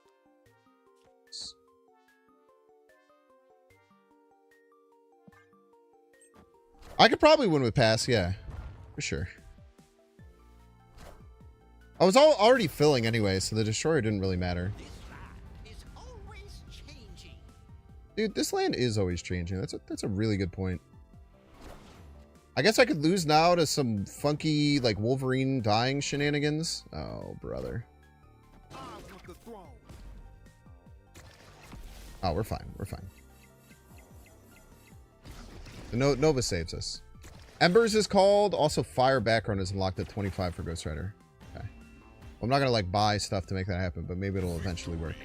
I could probably win with pass, yeah, for sure. I was already filling anyway, so the destroyer didn't really matter. Is always changing. Dude, this land is always changing. That's a really good point. I guess I could lose now to some funky, like, Wolverine dying shenanigans. Oh, brother. Oh, we're fine. We're fine. The Nova saves us. Embers is called. Also, Fire Background is unlocked at 25 for Ghost Rider. Okay. Well, I'm not going to, like, buy stuff to make that happen, but maybe it'll eventually work.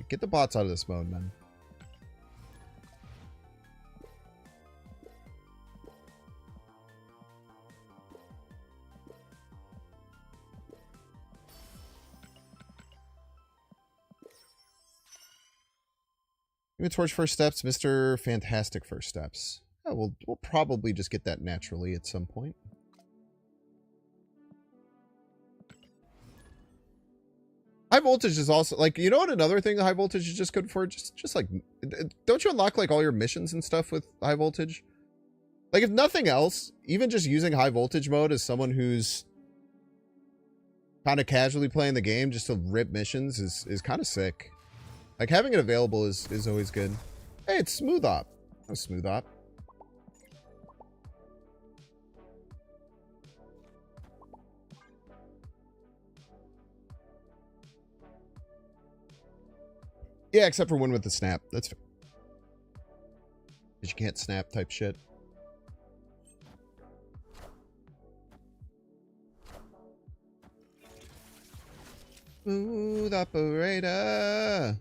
Get the bots out of this mode, man. Torch first steps, Mr. Fantastic first steps. Yeah, we'll probably just get that naturally at some point. High voltage is also like, you know what, another thing high voltage is just good for? Just like, don't you unlock like all your missions and stuff with high voltage? Like, if nothing else, even just using high voltage mode as someone who's kind of casually playing the game just to rip missions is kind of sick. Like, having it available is always good. Hey, it's Smooth Op. Oh, Smooth Op. Yeah, except for one with the snap. That's fair. Because you can't snap type shit. Smooth operator.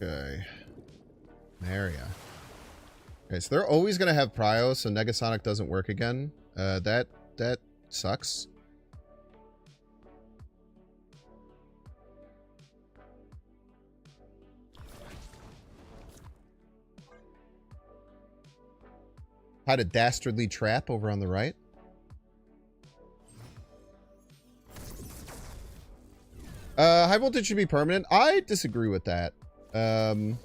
Okay. Area. Okay, so they're always gonna have Prio, so Negasonic doesn't work again. That sucks. Had a dastardly trap over on the right. High voltage should be permanent. I disagree with that. I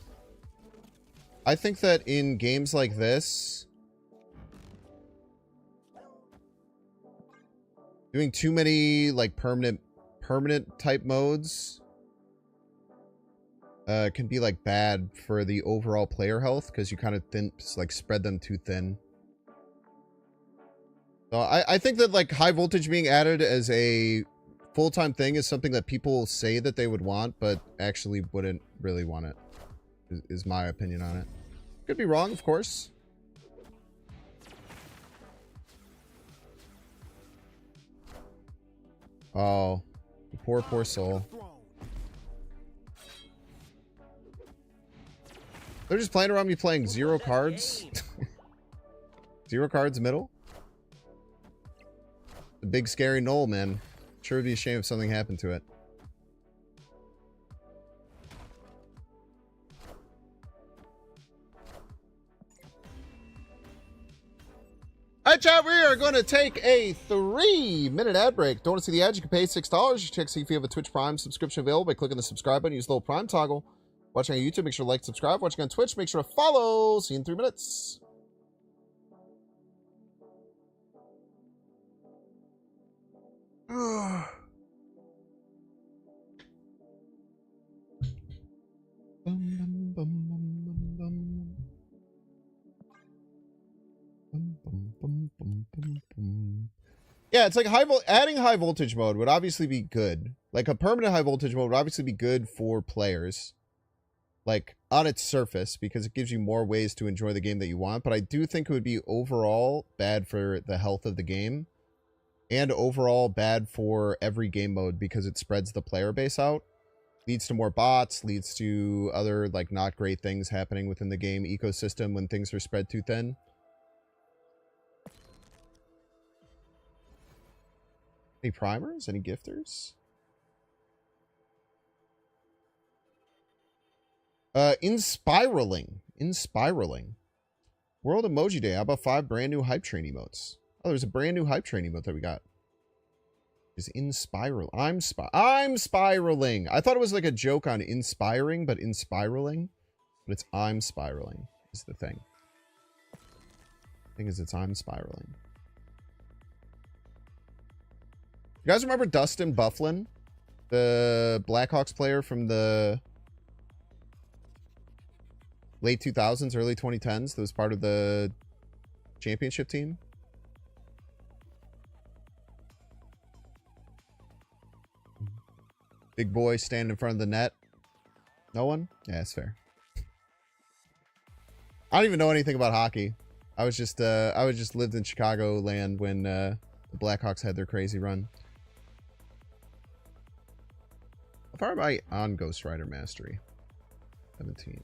think that in games like this, Doing too many like permanent type modes can be like bad for the overall player health because you kind of spread them too thin. So I think that like high voltage being added as a full-time thing is something that people say that they would want, but actually wouldn't really want it, is my opinion on it. Could be wrong, of course. Oh, you poor soul. They're just playing around me playing 0 cards. 0 cards middle. The big scary knoll, man. Sure would be a shame if something happened to it. Alright, chat, we are going to take a 3-minute ad break. Don't want to see the ads? You can pay $6. You check see if you have a Twitch Prime subscription available by clicking the subscribe button. Use the little Prime toggle. Watching on YouTube, make sure to like, subscribe. Watching on Twitch, make sure to follow. See you in 3 minutes. Yeah, it's like adding high voltage mode would obviously be good. Like a permanent high voltage mode would obviously be good for players. Like on its surface, because it gives you more ways to enjoy the game that you want. But I do think it would be overall bad for the health of the game. And overall bad for every game mode because it spreads the player base out. Leads to more bots, leads to other like not great things happening within the game ecosystem when things are spread too thin. Any primers? Any gifters? Inspiraling. World Emoji Day. How about 5 brand new hype train emotes? Oh, there's a brand new hype train emote that we got. Is inspiral. I'm spiraling. I thought it was like a joke on inspiring, but inspiraling. But it's I'm spiraling is the thing. The thing is, it's I'm spiraling. You guys remember Dustin Bufflin? The Blackhawks player from the late 2000s, early 2010s that was part of the championship team? Big boy standing in front of the net. No one? Yeah, that's fair. I don't even know anything about hockey. I was just lived in Chicago land when the Blackhawks had their crazy run. How far am I on Ghost Rider Mastery? 17.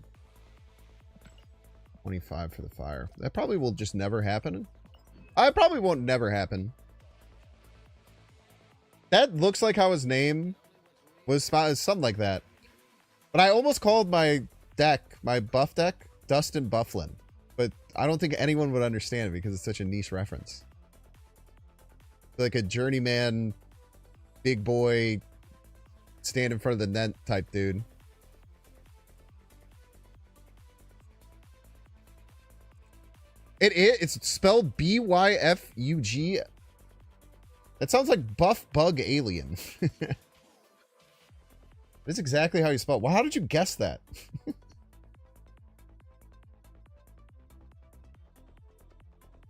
25 for the fire. That probably will just never happen. I probably won't never happen. That looks like how his name was something like that. But I almost called my deck, my buff deck, Dustin Bufflin. But I don't think anyone would understand it because it's such a niche reference. Like a journeyman, big boy, stand in front of the net type dude. It's spelled B-Y-F-U-G. That sounds like Buff Bug Alien. That's exactly how you spell it. Well, how did you guess that?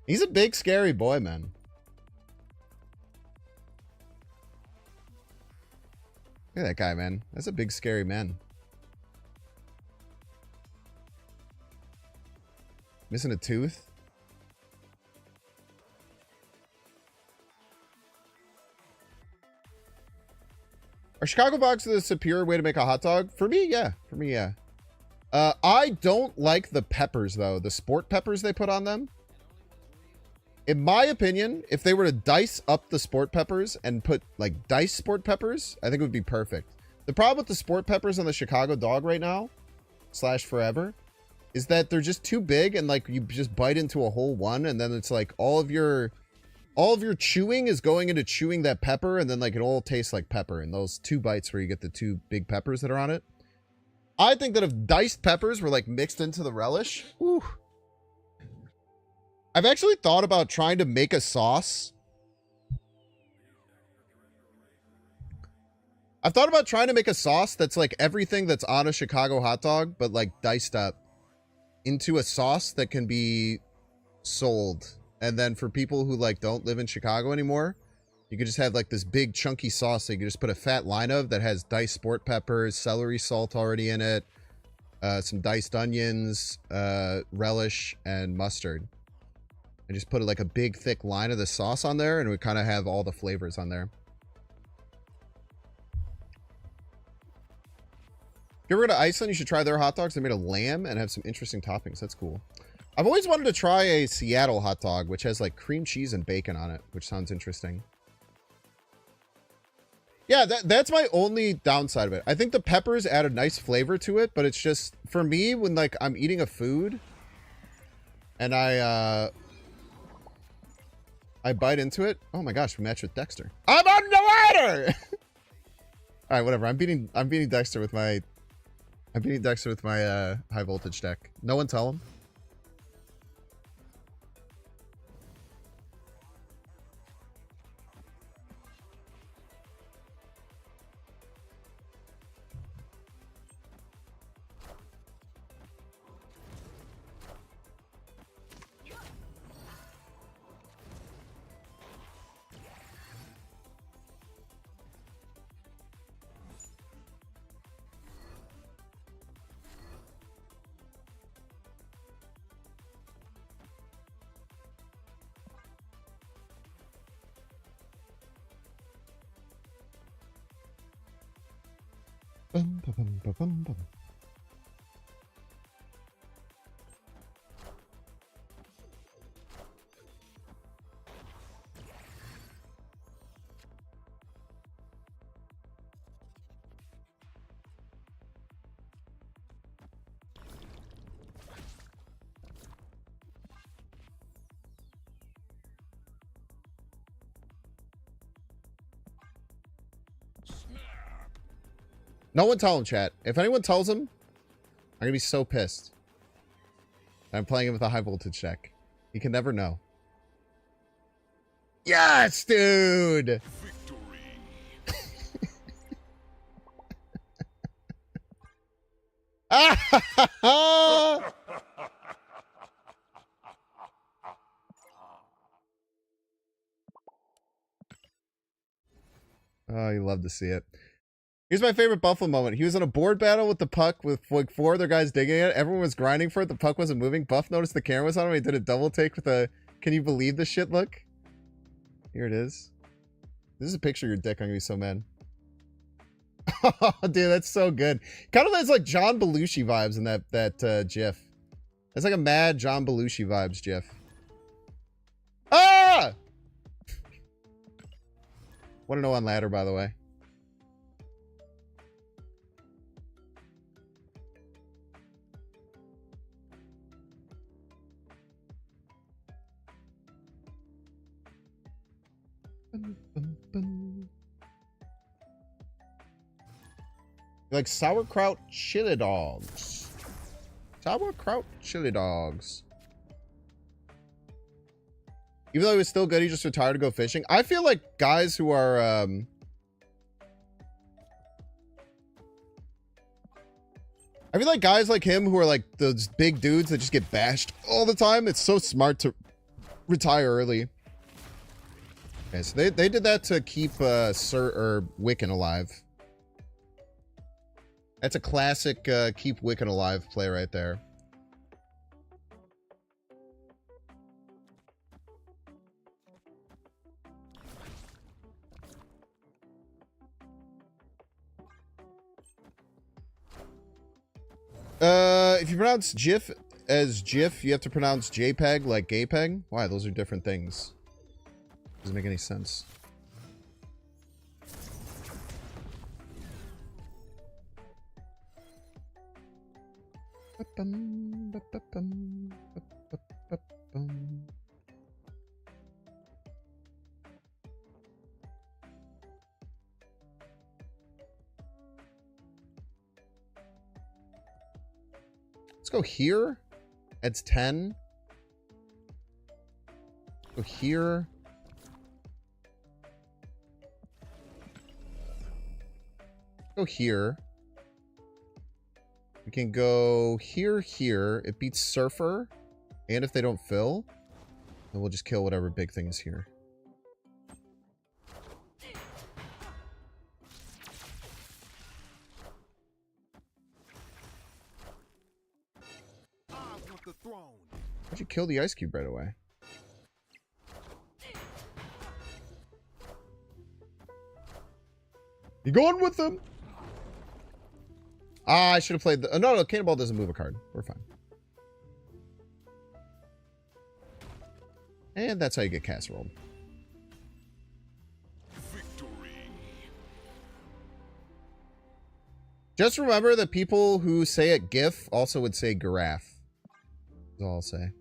He's a big, scary boy, man. Look at that guy, man. That's a big, scary man. Missing a tooth? Are Chicago Bogs the superior way to make a hot dog? For me, yeah. For me, yeah. I don't like the peppers, though. The sport peppers they put on them. In my opinion, if they were to dice up the sport peppers and put, like, diced sport peppers, I think it would be perfect. The problem with the sport peppers on the Chicago dog right now, / forever, is that they're just too big and, like, you just bite into a whole one, and then it's like all of your chewing is going into chewing that pepper, and then, like, it all tastes like pepper in those 2 bites where you get the 2 big peppers that are on it. I think that if diced peppers were, like, mixed into the relish, whew. I've actually thought about trying to make a sauce I've thought about trying to make a sauce that's like everything that's on a Chicago hot dog, but like diced up into a sauce that can be sold. And then for people who like don't live in Chicago anymore, you could just have like this big chunky sauce that you could just put a fat line of that has diced sport peppers, celery salt already in it, some diced onions, relish, and mustard. And just put like a big thick line of the sauce on there, and we kind of have all the flavors on there. If you ever go to Iceland, you should try their hot dogs. They made a lamb and have some interesting toppings. That's cool. I've always wanted to try a Seattle hot dog, which has like cream cheese and bacon on it, which sounds interesting. Yeah, that's my only downside of it. I think the peppers add a nice flavor to it, but it's just, for me, when like I'm eating a food and I bite into it. Oh my gosh, we matched with Dexter. I'm on the ladder! All right, whatever. I'm beating Dexter with my high voltage deck. No one tell him. Bum, ba, bum, ba, bum, bum. No one tell him, chat. If anyone tells him, I'm gonna be so pissed. I'm playing him with a high voltage deck. He can never know. Yes, dude! Ah! Oh, you love to see it. Here's my favorite Buffalo moment. He was in a board battle with the puck with like 4 other guys digging it. Everyone was grinding for it. The puck wasn't moving. Buff noticed the camera was on him. He did a double take with a, can you believe this shit look? Here it is. This is a picture of your dick. I'm gonna be so mad. Oh, dude, that's so good. Kind of has like John Belushi vibes in that GIF. That's like a mad John Belushi vibes GIF. Ah! Want to know on ladder, by the way. Like sauerkraut chili dogs. Sauerkraut chili dogs. Even though he was still good, he just retired to go fishing. I feel like guys who are I feel like guys like him who are like those big dudes that just get bashed all the time. It's so smart to retire early. Okay, so they did that to keep Wiccan alive. That's a classic keep Wiccan alive play right there. If you pronounce GIF as GIF, you have to pronounce JPEG like gaypeg. Why? Those are different things. Doesn't make any sense. Let's go here. It's 10. Go here. go here. We can go here, here. It beats Surfer. And if they don't fill, then we'll just kill whatever big thing is here. I want the throne. How'd you kill the ice cube right away? You going with them? Ah, I should have played the... no, Cannonball doesn't move a card. We're fine. And that's how you get casserole. Victory. Just remember that people who say it GIF also would say giraffe. That's all I'll say.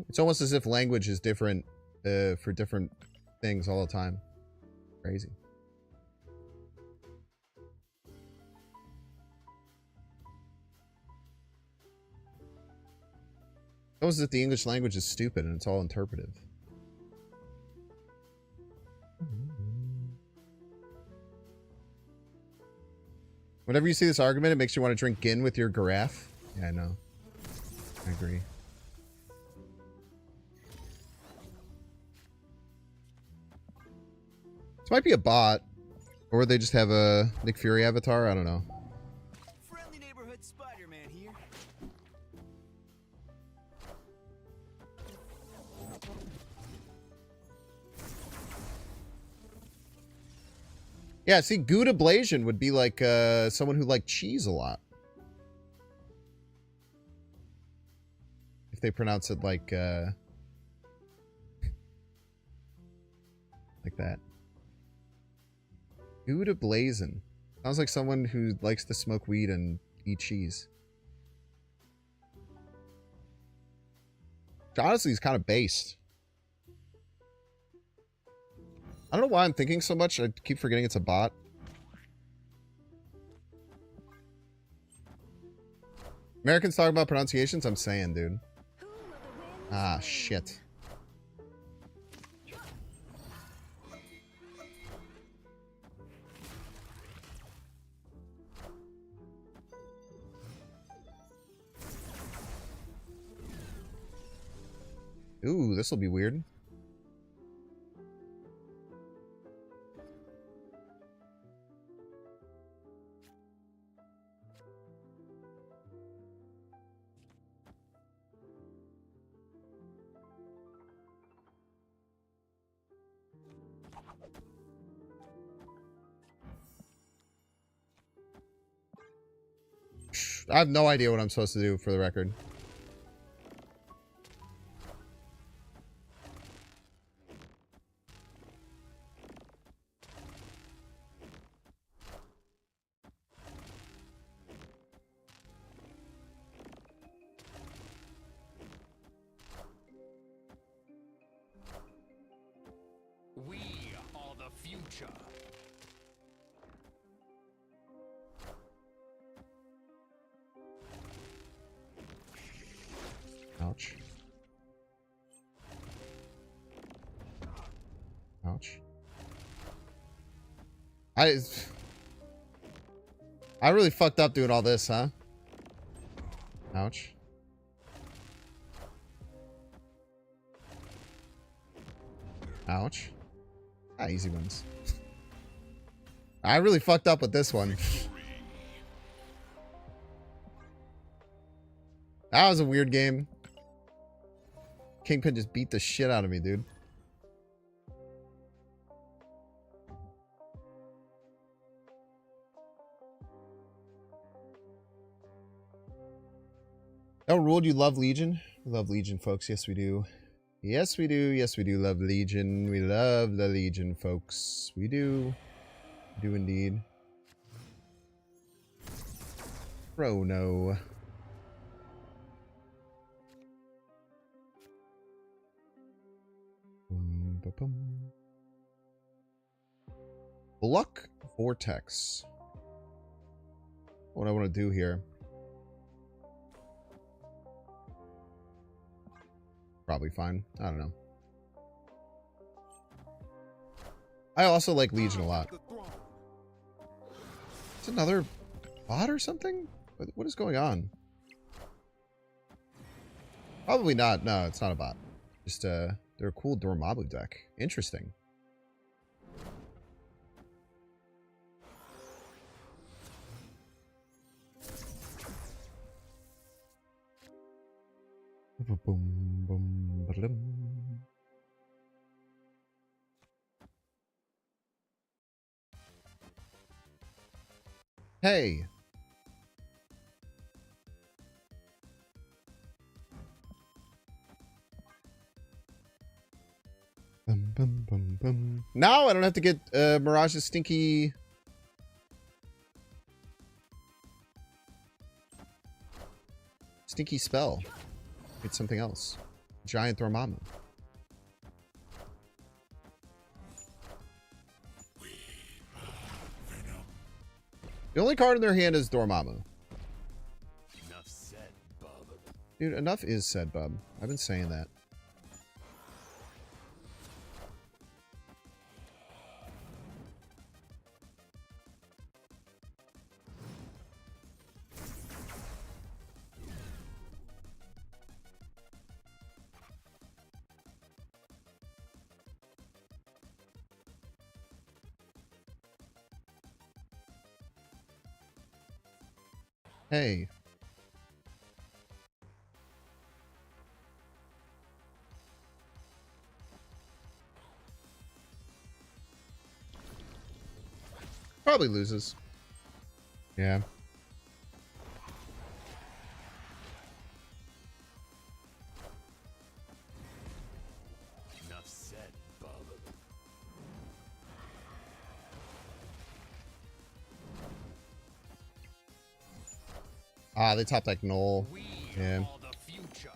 It's almost as if language is different for different things all the time. Crazy. It's almost as if the English language is stupid and it's all interpretive. Whenever you see this argument, it makes you want to drink gin with your giraffe. Yeah, I know. I agree. This might be a bot. Or they just have a Nick Fury avatar. I don't know. Friendly neighborhood Spider-Man here. Yeah, see, Gouda Blasian would be like someone who liked cheese a lot. If they pronounce it like that. Gouda Blasian. Sounds like someone who likes to smoke weed and eat cheese. Which honestly is kind of based. I don't know why I'm thinking so much. I keep forgetting it's a bot. Americans talk about pronunciations? I'm saying, dude. Ah, shit. Ooh, this will be weird. I have no idea what I'm supposed to do, for the record. We are the future. Ouch. Ouch. I really fucked up doing all this, huh? Ouch. Ouch. Ah, easy ones. I really fucked up with this one. That was a weird game. Kingpin just beat the shit out of me, dude. Oh, ruled you love Legion? We love Legion, folks. Yes, we do. Yes, we do. Yes, we do love Legion. We love the Legion, folks. We do. We do indeed. Chrono. Luck Vortex. What I want to do here. Probably fine. I don't know. I also like Legion a lot. It's another bot or something? What is going on? Probably not. No, it's not a bot. Just they're a cool Dormammu deck. Interesting. Boom, boom, ba-dum. Hey. Bum, bum, bum, bum. Now I don't have to get Mirage's stinky spell. It's something else. Giant Dormammu. The only card in their hand is Dormammu. Enough said, bub. Dude, enough is said, bub. I've been saying that. Hey. Probably loses. Yeah. Enough said, bub. Ah, they top deck Null. We Yeah. are the future.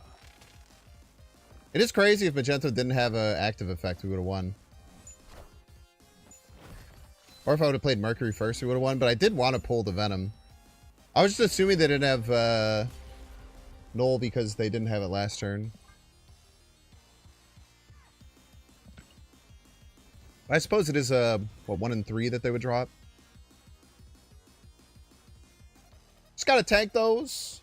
It is crazy if Magento didn't have an active effect, we would have won. Or if I would have played Mercury first, we would have won. But I did want to pull the Venom. I was just assuming they didn't have Null because they didn't have it last turn. I suppose it is what, 1 and 3 that they would drop. Just gotta tank those.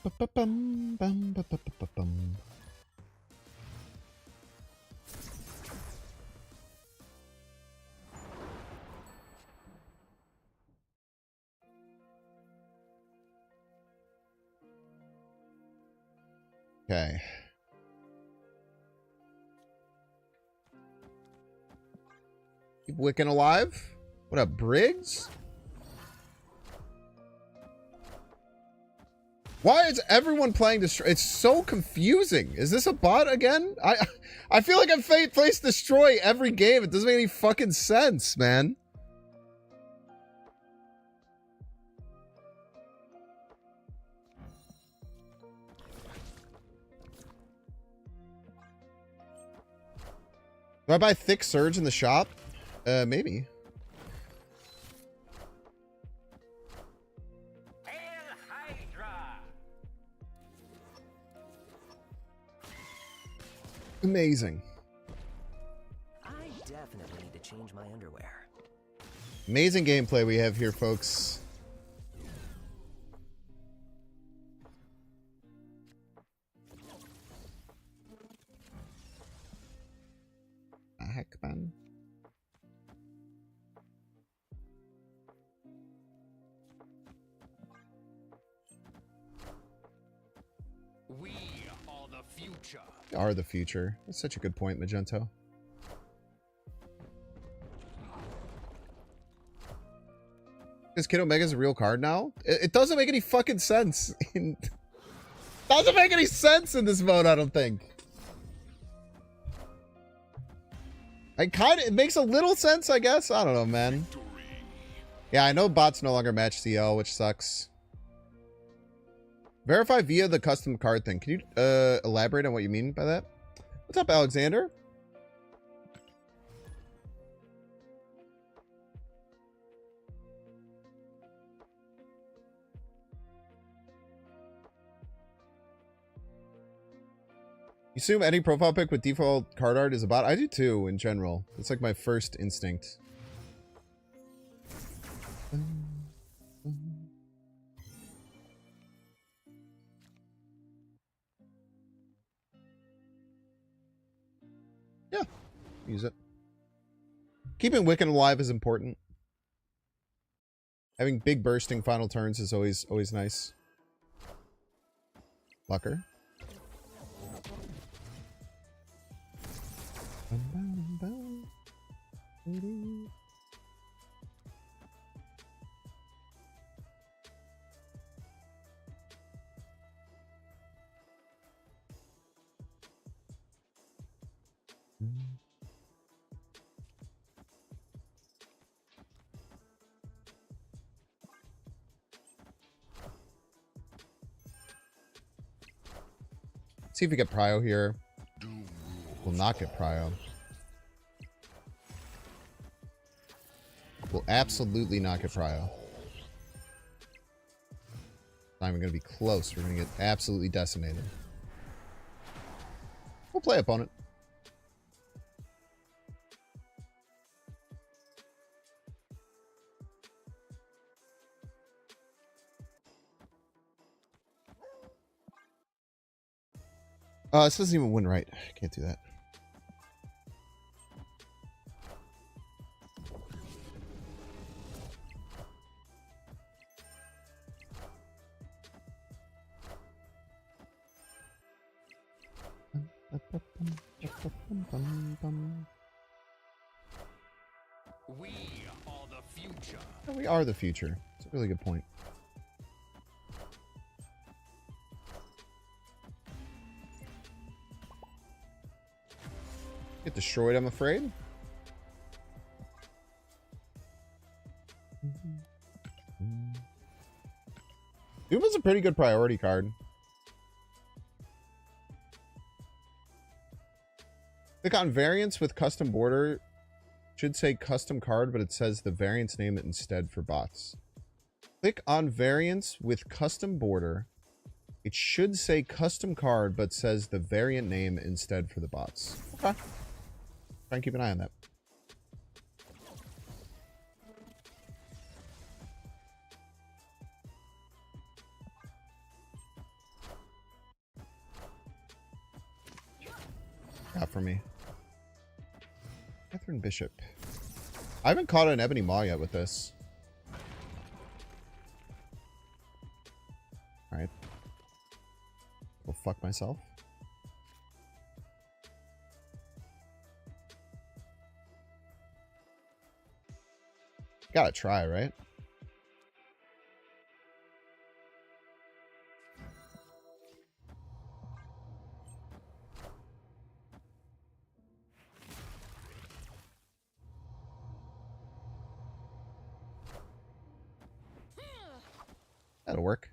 Ba-ba-bum, bum, ba-ba-ba-bum. Okay. Keep Wiccan alive. What up, Briggs? Why is everyone playing Destroy? It's so confusing. Is this a bot again? I feel like I've faced Destroy every game. It doesn't make any fucking sense, man. Do I buy Thick Surge in the shop? Maybe. Amazing. I definitely need to change my underwear. Amazing gameplay we have here, folks. Heck, man. We are the future. We are the future. That's such a good point, Magento. Is Kid Omega's a real card now? It doesn't make any fucking sense. Doesn't make any sense in this mode, I don't think. It makes a little sense, I guess. I don't know, man. Yeah, I know bots no longer match CL, which sucks. Verify via the custom card thing. Can you elaborate on what you mean by that? What's up, Alexander? You assume any profile pic with default card art is a bot? I do too, in general. It's like my first instinct. Yeah, use it. Keeping Wiccan alive is important. Having big bursting final turns is always nice. Lucker. See if we get Prio here. We'll not get Prio. We'll absolutely not get Prio. Not even going to be close. We're going to get absolutely decimated. We'll play opponent. This doesn't even win right. I can't do that. We are the future. We are the future. It's a really good point. Get destroyed, I'm afraid. Duma's a pretty good priority card. Click on variants with custom border. Should say custom card, but it says the variants name it instead for bots. Click on variants with custom border. It should say custom card, but says the variant name instead for the bots. Okay. Try and keep an eye on that. Got for me. Catherine Bishop. I haven't caught an Ebony Maw yet with this. Alright. Go fuck myself. Gotta try, right? That'll work.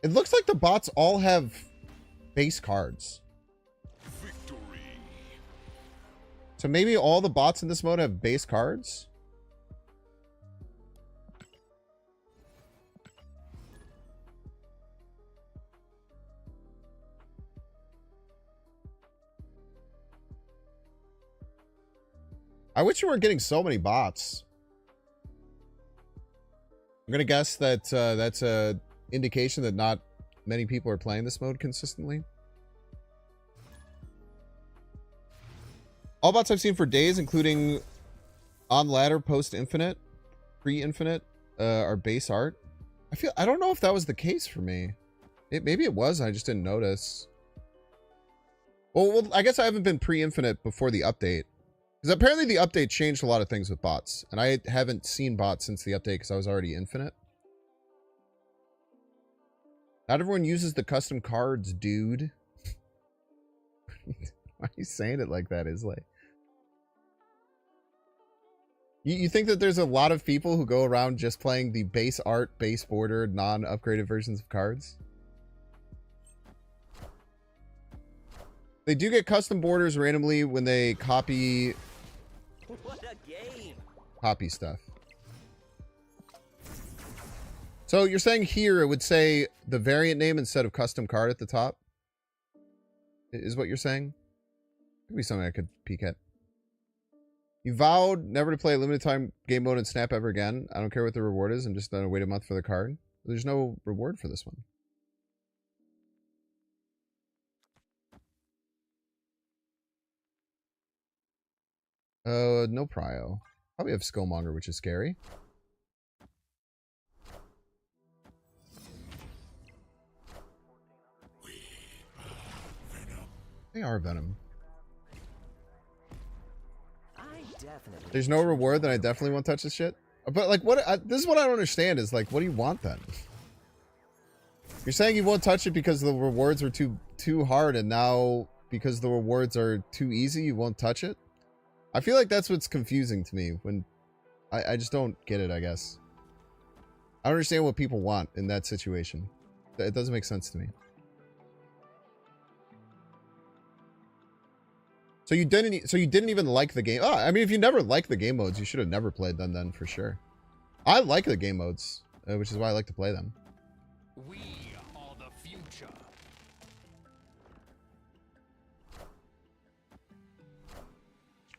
It looks like the bots all have base cards. Victory. So maybe all the bots in this mode have base cards? I wish we weren't getting so many bots. I'm gonna guess that that's a indication that not many people are playing this mode consistently. All bots I've seen for days, including on ladder, post infinite, pre infinite, are base art. I don't know if that was the case for me. Maybe it was. I just didn't notice. Well, I guess I haven't been pre infinite before the update. Because apparently the update changed a lot of things with bots. And I haven't seen bots since the update because I was already infinite. Not everyone uses the custom cards, dude. Why are you saying it like that, Islay? You think that there's a lot of people who go around just playing the base art, base border, non-upgraded versions of cards? They do get custom borders randomly when they copy What a game! stuff. So you're saying here it would say the variant name instead of custom card at the top? Is what you're saying? Could be something I could peek at. You vowed never to play a limited time game mode in Snap ever again. I don't care what the reward is. I'm just gonna wait a month for the card. There's no reward for this one. No prio. Probably have Skillmonger, which is scary. They are Venom. There's no reward, then I definitely won't touch this shit. But like, this is what I don't understand is like, what do you want then? You're saying you won't touch it because the rewards were too hard, and now because the rewards are too easy, you won't touch it? I feel like that's what's confusing to me when I just don't get it, I guess. I don't understand what people want in that situation. It doesn't make sense to me. So you didn't even like the game. Oh, I mean, if you never liked the game modes, you should have never played them then for sure. I like the game modes, which is why I like to play them. We are the future.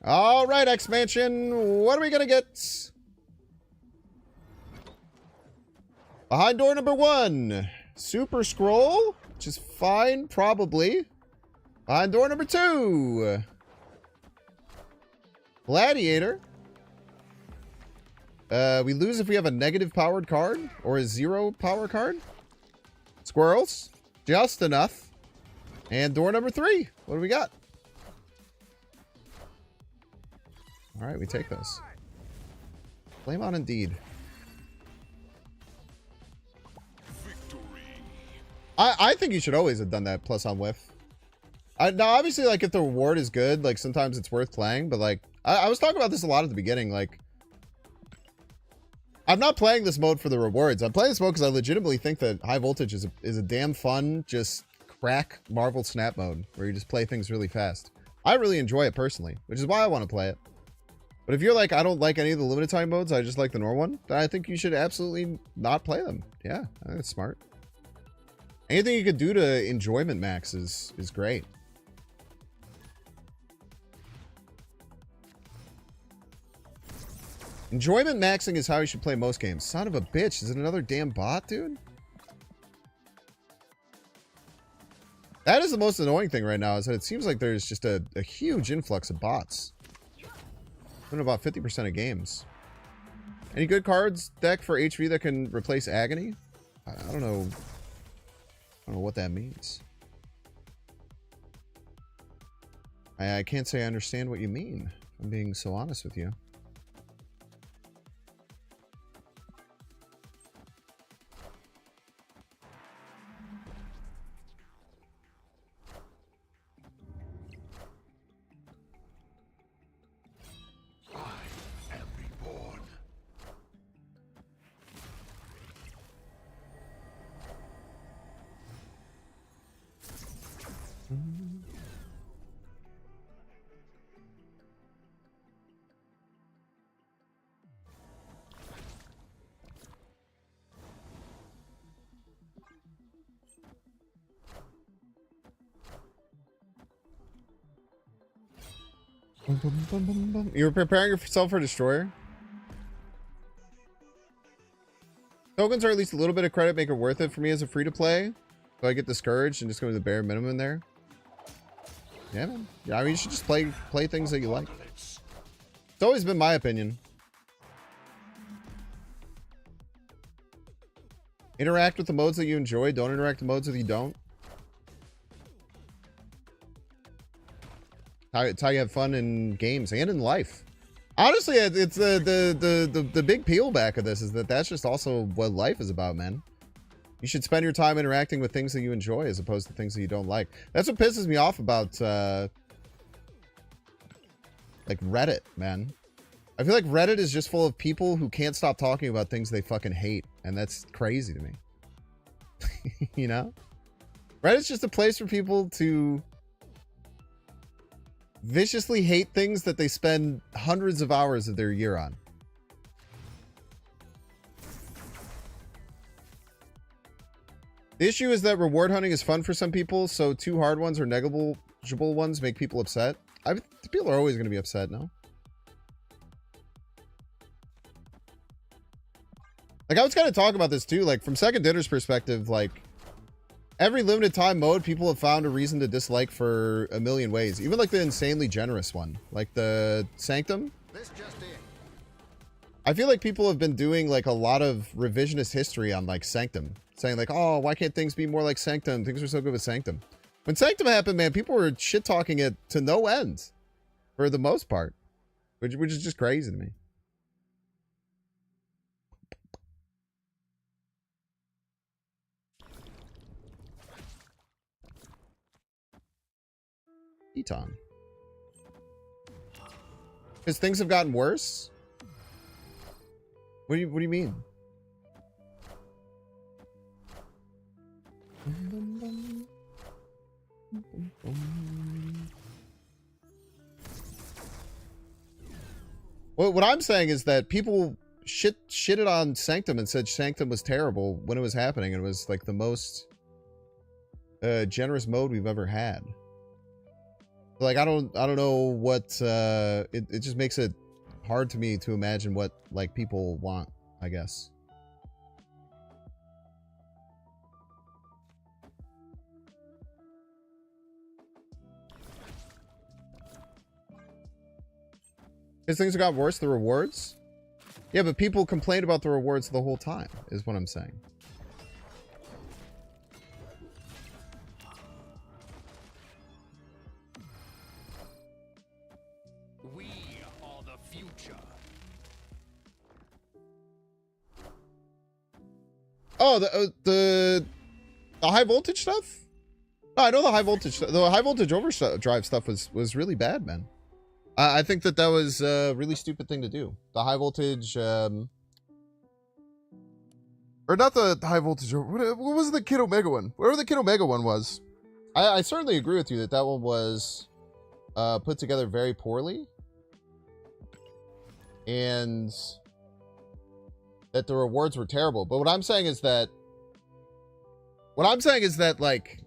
All right, X-Mansion, what are we gonna get? Behind door number 1, Super Scroll, which is fine, probably. Behind door number 2, Gladiator. We lose if we have a negative powered card or a 0 power card. Squirrels, just enough. And door number 3, what do we got? All right, we take those. Flame on indeed. I think you should always have done that plus on whiff. Now, obviously, like, if the reward is good, like, sometimes it's worth playing, but, like, I was talking about this a lot at the beginning, like, I'm not playing this mode for the rewards. I'm playing this mode because I legitimately think that High Voltage is a damn fun, just crack Marvel Snap mode, where you just play things really fast. I really enjoy it personally, which is why I want to play it. But if you're like, I don't like any of the limited time modes, I just like the normal one, then I think you should absolutely not play them. Yeah, I think that's smart. Anything you could do to enjoyment max is great. Enjoyment maxing is how you should play most games. Son of a bitch, is it another damn bot, dude? That is the most annoying thing right now, is that it seems like there's just a huge influx of bots. In about 50% of games. Any good cards deck for HV that can replace Agony? I don't know. I don't know what that means. I can't say I understand what you mean, if I'm being so honest with you. You were preparing yourself for Destroyer? Tokens are at least a little bit of credit, make it worth it for me as a free-to-play. So I get discouraged and just go to the bare minimum there. Yeah, man. Yeah, I mean, you should just play things that you like. It's always been my opinion. Interact with the modes that you enjoy. Don't interact with modes that you don't. It's how you have fun in games and in life. Honestly, it's the big peel back of this is that that's just also what life is about, man. You should spend your time interacting with things that you enjoy as opposed to things that you don't like. That's what pisses me off about like Reddit, man. I feel like Reddit is just full of people who can't stop talking about things they fucking hate, and that's crazy to me. You know? Reddit's just a place for people to viciously hate things that they spend hundreds of hours of their year on. The issue is that reward hunting is fun for some people, so too hard ones or negligible ones make people upset. People are always going to be upset, no? Like, I was kind of talking about this too, like, from Second Dinner's perspective, like, every limited time mode, people have found a reason to dislike for a million ways. Even, like, the insanely generous one. Like, the Sanctum. This just in. I feel like people have been doing, like, a lot of revisionist history on, like, Sanctum. Saying, like, oh, why can't things be more like Sanctum? Things are so good with Sanctum. When Sanctum happened, man, people were shit-talking it to no end. For the most part. Which is just crazy to me. Eton. Because things have gotten worse? What do you mean? Well, what I'm saying is that people shitted on Sanctum and said Sanctum was terrible when it was happening. It was like the most generous mode we've ever had. Like, I don't know what it just makes it hard to me to imagine what like people want, I guess. Because things have got worse, the rewards? Yeah, but people complained about the rewards the whole time, is what I'm saying. We are the future. Oh, the high voltage stuff? No, I know the high voltage overdrive stuff was really bad, man. I think that was a really stupid thing to do. The high voltage, or not the high voltage. What was the Kid Omega one? Whatever the Kid Omega one was, I certainly agree with you that that one was put together very poorly, and that the rewards were terrible. But what I'm saying is that like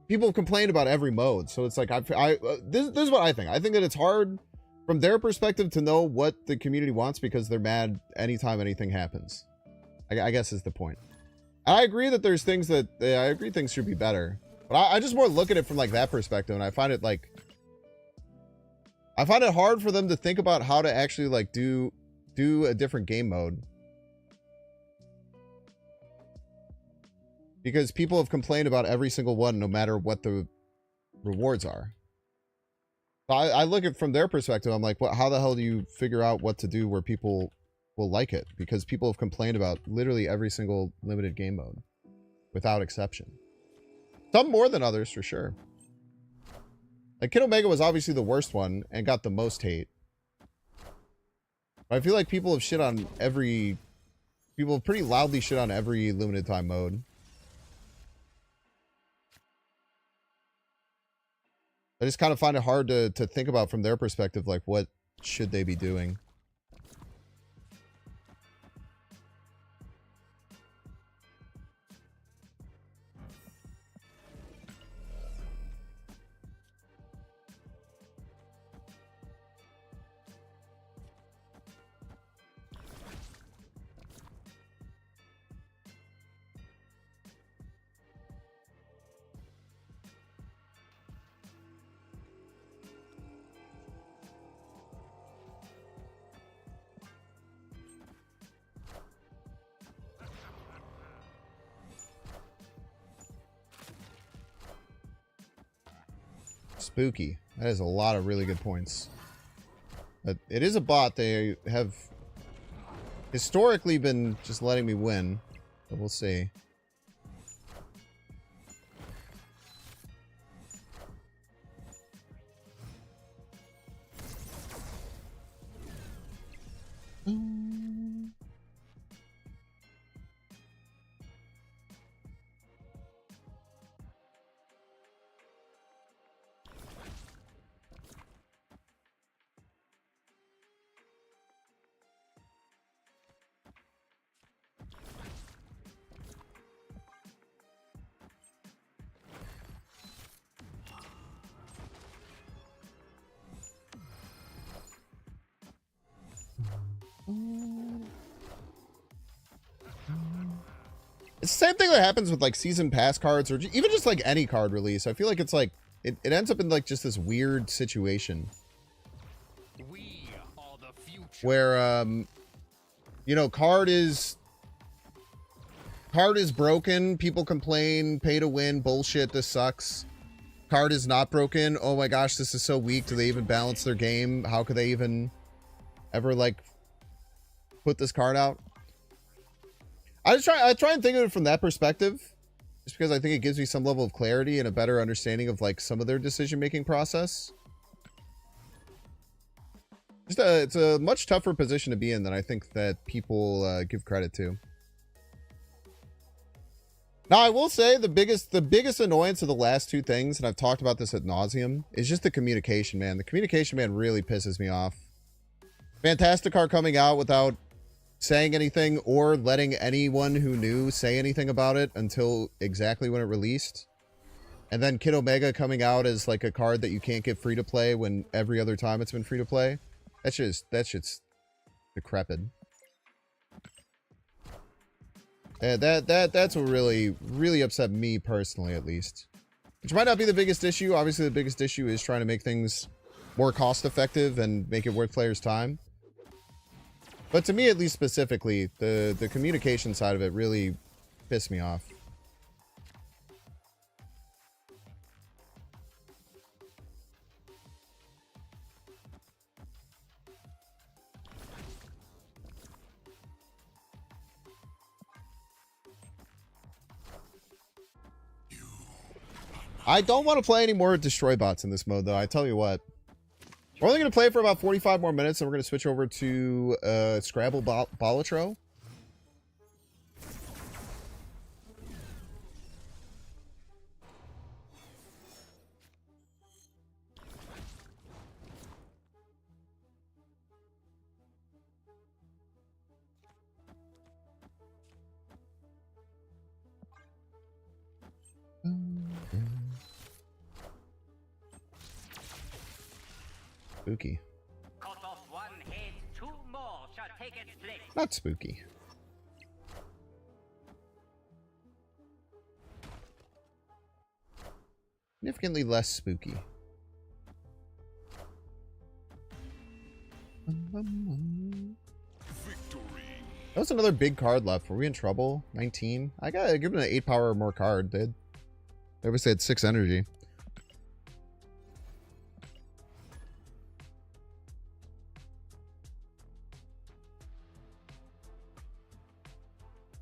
people complain about every mode, so it's like this is what I think. I think that it's hard from their perspective to know what the community wants because they're mad anytime anything happens. I guess is the point. I agree that there's things that I agree things should be better, but I just more look at it from like that perspective, and I find it hard for them to think about how to actually like do a different game mode. Because people have complained about every single one, no matter what the rewards are. So I look at from their perspective. I'm like, how the hell do you figure out what to do where people will like it? Because people have complained about literally every single limited game mode, without exception. Some more than others, for sure. Like Kid Omega was obviously the worst one and got the most hate. But I feel like people have pretty loudly shit on every limited time mode. I just kind of find it hard to think about from their perspective, like, what should they be doing? Spooky. That is a lot of really good points. But it is a bot. They have historically been just letting me win. But we'll see. It's the same thing that happens with like season pass cards or even just like any card release. I feel like it's like it ends up in like just this weird situation We are the future. where you know, card is broken, people complain, pay to win, bullshit, this sucks. Card is not broken, oh my gosh, this is so weak, do they even balance their game? How could they even ever like put this card out? I try and think of it from that perspective, just because I think it gives me some level of clarity and a better understanding of like some of their decision-making process. It's a much tougher position to be in than I think that people give credit to. Now, I will say the biggest annoyance of the last two things, and I've talked about this ad nauseum, is just the communication, man. The communication, man, really pisses me off. Fantastic car coming out without saying anything or letting anyone who knew say anything about it until exactly when it released. And then Kid Omega coming out as like a card that you can't get free to play when every other time it's been free to play. That shit's decrepit. Yeah, that's what really upset me personally, at least. Which might not be the biggest issue. Obviously, the biggest issue is trying to make things more cost effective and make it worth players' time. But to me, at least specifically, the communication side of it really pissed me off. I don't want to play any more Destroy Bots in this mode, though. I tell you what. We're only going to play for about 45 more minutes, and we're going to switch over to Scrabble Balatro. Spooky. Cut off one head, two more shall take its place. Not spooky. Significantly less spooky. That was another big card left. Were we in trouble? 19? I gotta give it an 8 power or more card. They obviously had 6 energy.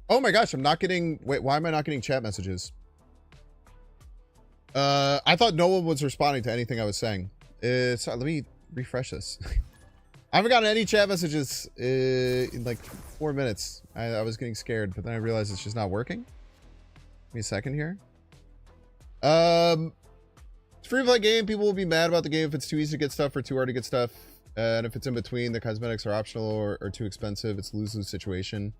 Oh my gosh, I'm not getting... Wait, why am I not getting chat messages? I thought no one was responding to anything I was saying. Sorry, let me refresh this. I haven't gotten any chat messages in like 4 minutes. I was getting scared, but then I realized it's just not working. Give me a second here. It's a free-to-play game. People will be mad about the game if it's too easy to get stuff or too hard to get stuff. And if it's in between, the cosmetics are optional or too expensive. It's a lose-lose situation.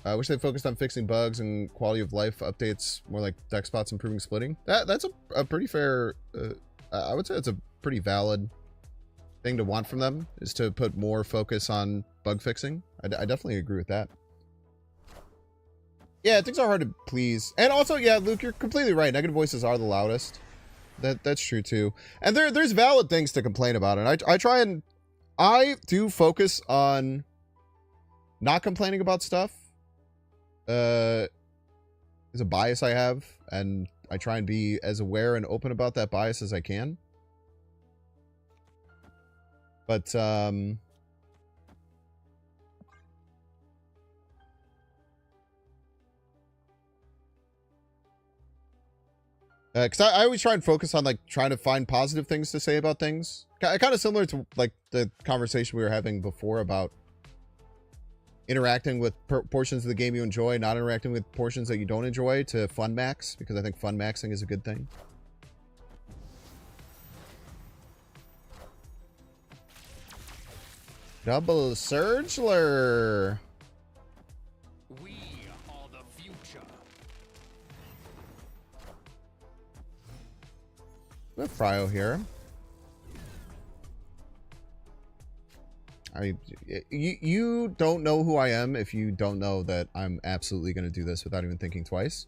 I wish they focused on fixing bugs and quality of life updates, more like deck spots improving splitting. That's a pretty fair, I would say it's a pretty valid thing to want from them, is to put more focus on bug fixing. I definitely agree with that. Yeah, things are hard to please. And also, yeah, Luke, you're completely right. Negative voices are the loudest. That's true too. And there's valid things to complain about. And I do focus on not complaining about stuff. Is a bias I have, and I try and be as aware and open about that bias as I can. But because I always try and focus on like trying to find positive things to say about things. Kind of similar to like the conversation we were having before about interacting with portions of the game you enjoy, not interacting with portions that you don't enjoy, to fun max, because I think fun maxing is a good thing. Double Surgler. We are the future. We have Fryo here. You don't know who I am if you don't know that I'm absolutely going to do this without even thinking twice.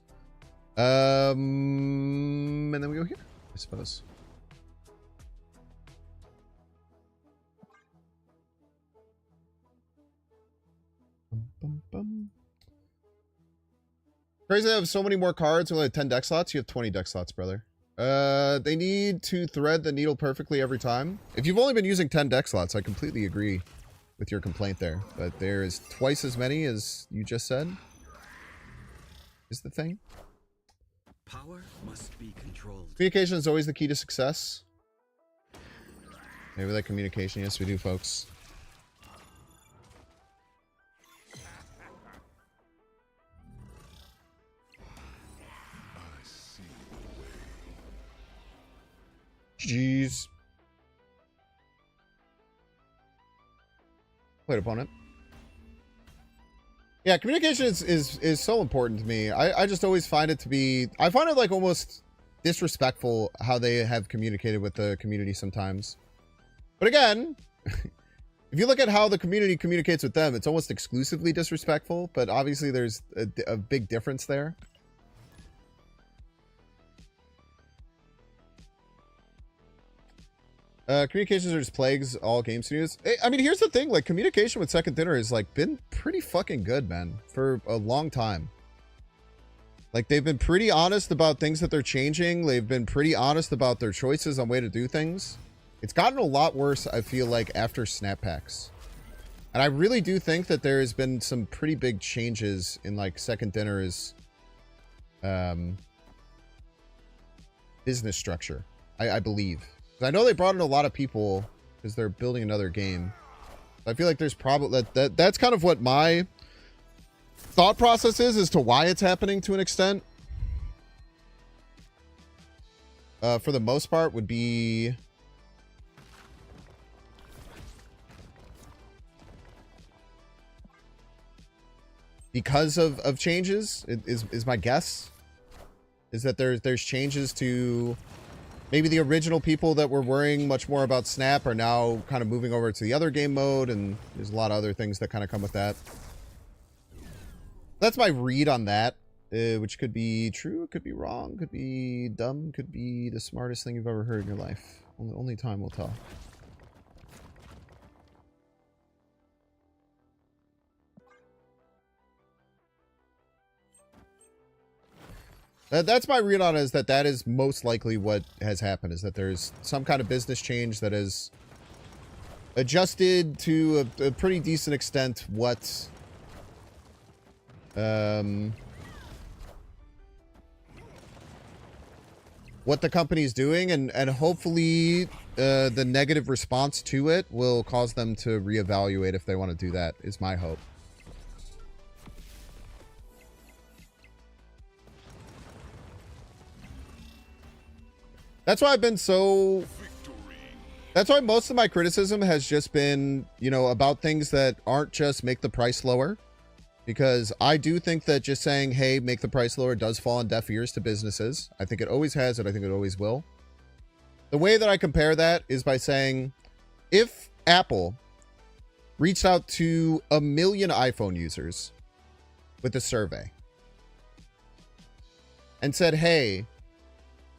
And then we go here, I suppose. Bum, bum. Crazy, I have so many more cards with like 10 deck slots. You have 20 deck slots, brother. They need to thread the needle perfectly every time. If you've only been using 10 deck slots, I completely agree with your complaint there. But there is twice as many as you just said. Is the thing. Power must be controlled. Communication is always the key to success. Maybe that communication. Yes, we do, folks. Jeez. Played opponent. Yeah, communication is so important to me. I just always find it to be... I find it like almost disrespectful how they have communicated with the community sometimes. But again, if you look at how the community communicates with them, it's almost exclusively disrespectful. But obviously there's a big difference there. Communications are just plagues all game studios. I mean, here's the thing, like, communication with Second Dinner has, like, been pretty fucking good, man, for a long time. Like, they've been pretty honest about things that they're changing. They've been pretty honest about their choices on way to do things. It's gotten a lot worse, I feel like, after Snap Packs. And I really do think that there has been some pretty big changes in, like, Second Dinner's business structure, I believe. I know they brought in a lot of people because they're building another game. I feel like there's probably that's kind of what my thought process is as to why it's happening to an extent. For the most part would be because of changes is my guess. Is that there's changes to maybe the original people that were worrying much more about Snap are now kind of moving over to the other game mode, and there's a lot of other things that kind of come with that. That's my read on that, which could be true, it could be wrong, could be dumb, could be the smartest thing you've ever heard in your life. Only time will tell. That's my read on it, is that is most likely what has happened, is that there's some kind of business change that has adjusted to a pretty decent extent what the company is doing, and hopefully the negative response to it will cause them to reevaluate if they want to do that, is my hope. That's why I've been so... That's why most of my criticism has just been, you know, about things that aren't just make the price lower. Because I do think that just saying, hey, make the price lower does fall on deaf ears to businesses. I think it always has, and I think it always will. The way that I compare that is by saying, if Apple reached out to 1 million iPhone users with a survey and said, hey,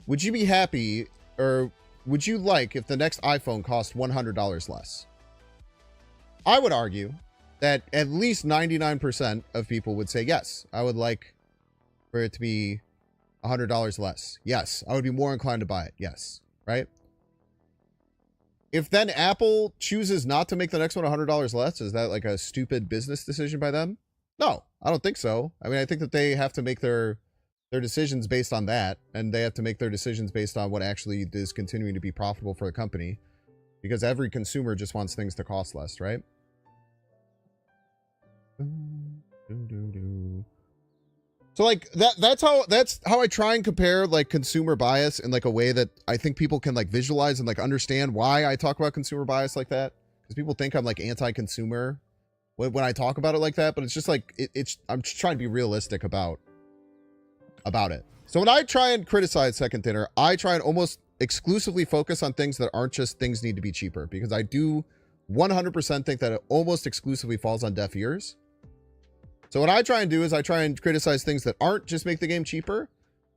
would you be happy, or would you like if the next iPhone cost $100 less? I would argue that at least 99% of people would say, yes, I would like for it to be $100 less. Yes, I would be more inclined to buy it. Yes, right? If then Apple chooses not to make the next one $100 less, is that like a stupid business decision by them? No, I don't think so. I mean, I think that they have to make their decisions based on that, and they have to make their decisions based on what actually is continuing to be profitable for the company, because every consumer just wants things to cost less, right? So like that's how I try and compare like consumer bias in like a way that I think people can like visualize and like understand why I talk about consumer bias like that, because people think I'm like anti-consumer when I talk about it like that, but it's just like I'm just trying to be realistic about it. So when I try and criticize Second Dinner, I try and almost exclusively focus on things that aren't just things need to be cheaper, because I do 100% think that it almost exclusively falls on deaf ears. So what I try and do is I try and criticize things that aren't just make the game cheaper.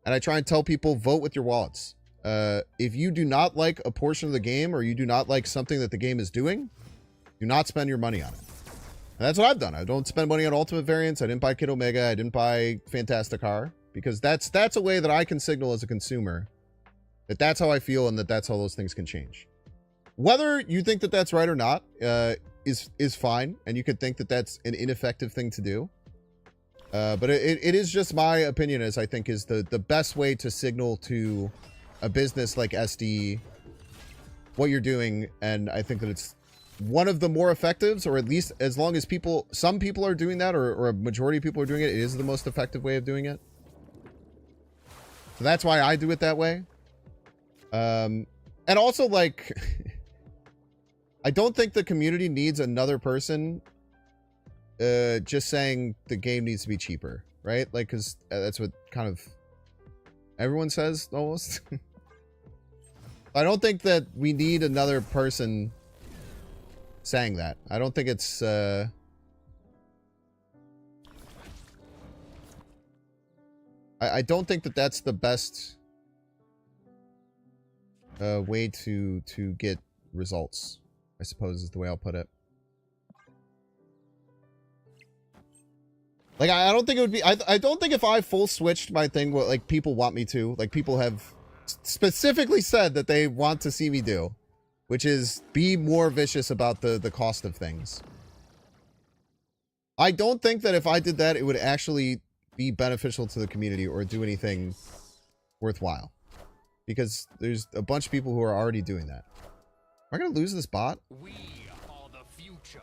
And I try and tell people, vote with your wallets. If you do not like a portion of the game or you do not like something that the game is doing, do not spend your money on it. And that's what I've done. I don't spend money on Ultimate variants. I didn't buy Kid Omega. I didn't buy Fantasticar. Because that's a way that I can signal as a consumer that that's how I feel and that that's how those things can change. Whether you think that that's right or not is fine. And you could think that that's an ineffective thing to do. But it is just my opinion, as I think is the best way to signal to a business like SD what you're doing. And I think that it's one of the more effectives, or at least as long as some people are doing that, or a majority of people are doing it, it is the most effective way of doing it. So that's why I do it that way. And also, like, I don't think the community needs another person just saying the game needs to be cheaper, right? Like, because that's what kind of everyone says almost. I don't think that we need another person saying that. I don't think it's I don't think that that's the best way to get results, I suppose is the way I'll put it. Like, I don't think it would be, I don't think if I full switched my thing, what like people want me to, like people have specifically said that they want to see me do, which is be more vicious about the cost of things. I don't think that if I did that, it would actually be beneficial to the community or do anything worthwhile. Because there's a bunch of people who are already doing that. Am I going to lose this bot? We are the future.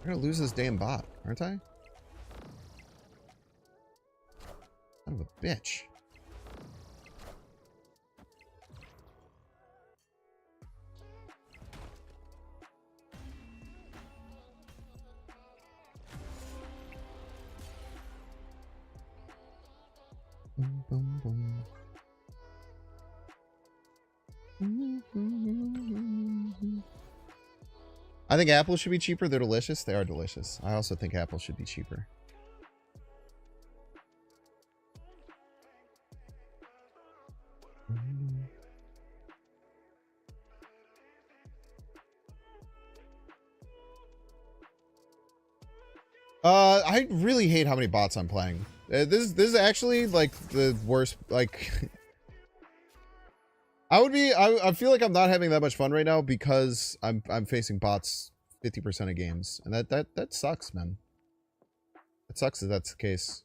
I'm going to lose this damn bot, aren't I? Son of a bitch. Boom, boom, boom. I think apples should be cheaper. They're delicious. They are delicious. I also think apples should be cheaper. I really hate how many bots I'm playing. This is actually like the worst. Like, I feel like I'm not having that much fun right now because I'm facing bots 50% of games, and that sucks, man. It sucks if that's the case.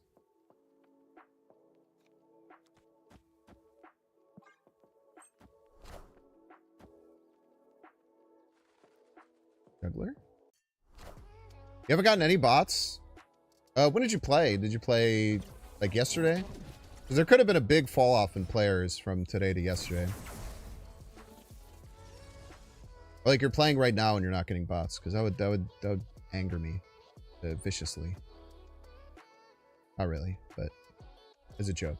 Juggler? You haven't gotten any bots? When did you play? Did you play like yesterday? Because there could have been a big fall off in players from today to yesterday. Or like you're playing right now and you're not getting bots, because that would anger me viciously. Not really, but as a joke.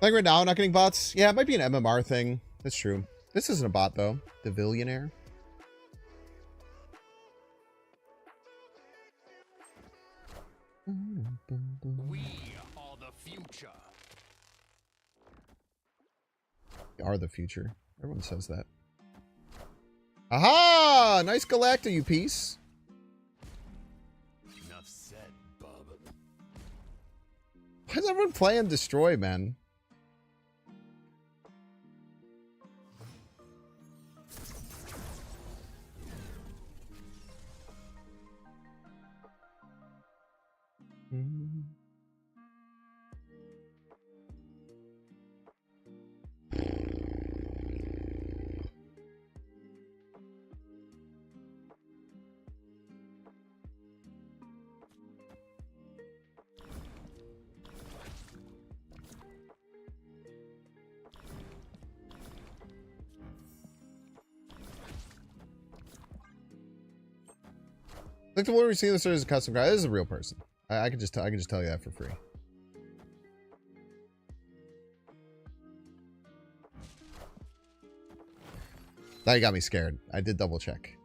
Like right now, I'm not getting bots. Yeah, it might be an MMR thing. That's true. This isn't a bot though. The Billionaire. We are the future. We are the future. Everyone says that. Aha! Nice Galacta, you piece. Enough said, bub. Why is everyone playing Destroy, man? Like the one we're seeing this as a custom guy. This is a real person. I can just tell you that for free. Now you got me scared. I did double check.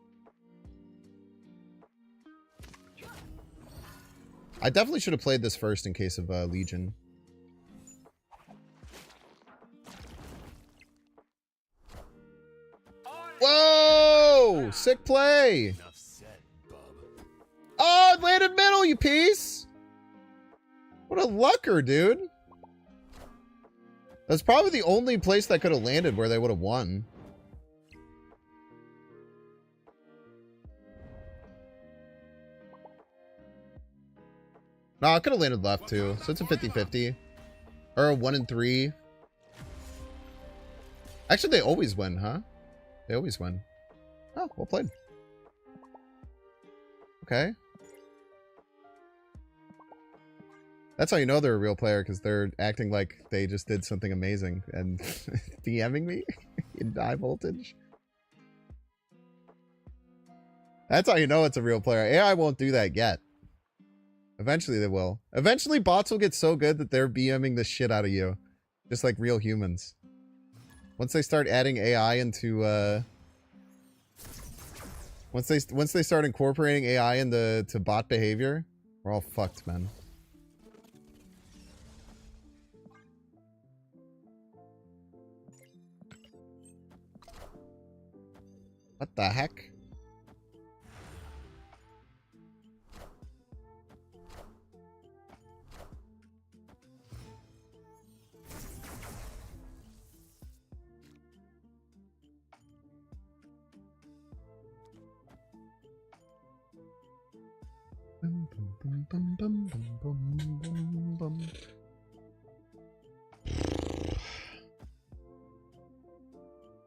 I definitely should have played this first in case of Legion. Whoa! Sick play! Oh, it landed middle, you piece! What a lucker, dude. That's probably the only place that could have landed where they would have won. No, I could have landed left too. So it's a 50-50. Or a 1 in 3. Actually, they always win, huh? They always win. Oh, well played. Okay. That's how you know they're a real player, because they're acting like they just did something amazing and DMing me in high voltage. That's how you know it's a real player. AI won't do that yet. Eventually they will. Eventually bots will get so good that they're BMing the shit out of you. Just like real humans. Once they start adding AI into once they start incorporating AI into bot behavior, we're all fucked, man. What the heck?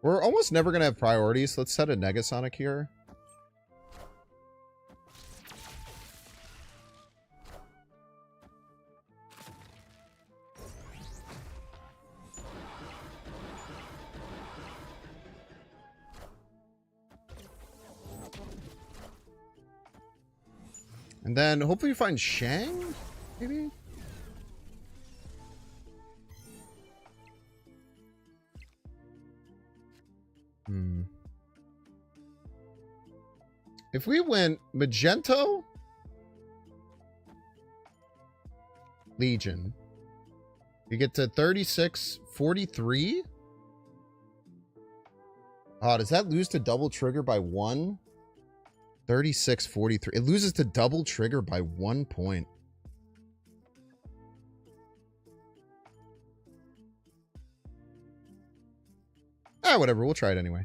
We're almost never gonna have priorities. Let's set a Negasonic here. And then hopefully we find Shang, maybe? If we went Magento, Legion, you get to 36-43. Oh, does that lose to double trigger by 1? 36-43. It loses to double trigger by 1 point. Ah, whatever. We'll try it anyway.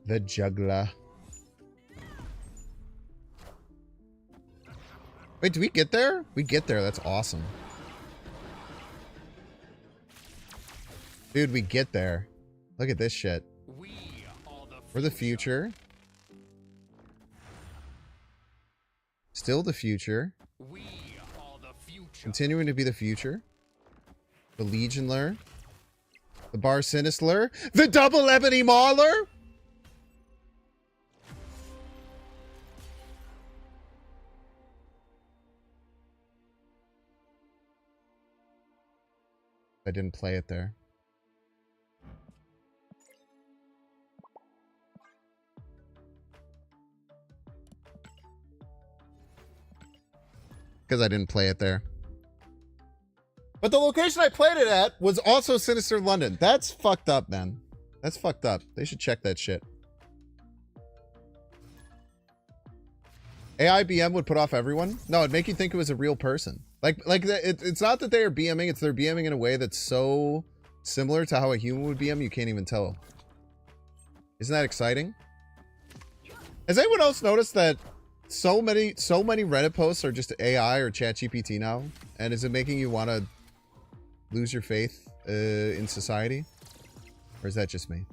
The juggler. Wait, do we get there? We get there. That's awesome. Dude, we get there. Look at this shit. We're the future. Still the future. Continuing to be the future. The Legionler. The Bar Sinistler. The Double Ebony Mauler. I didn't play it there. Because I didn't play it there. But the location I played it at was also Sinister London. That's fucked up, man. That's fucked up. They should check that shit. AI BM would put off everyone? No, it'd make you think it was a real person. It's not that they are BMing, it's they're BMing in a way that's so similar to how a human would BM, you can't even tell. Isn't that exciting? Has anyone else noticed that so many Reddit posts are just AI or ChatGPT now? And is it making you want to lose your faith in society? Or is that just me?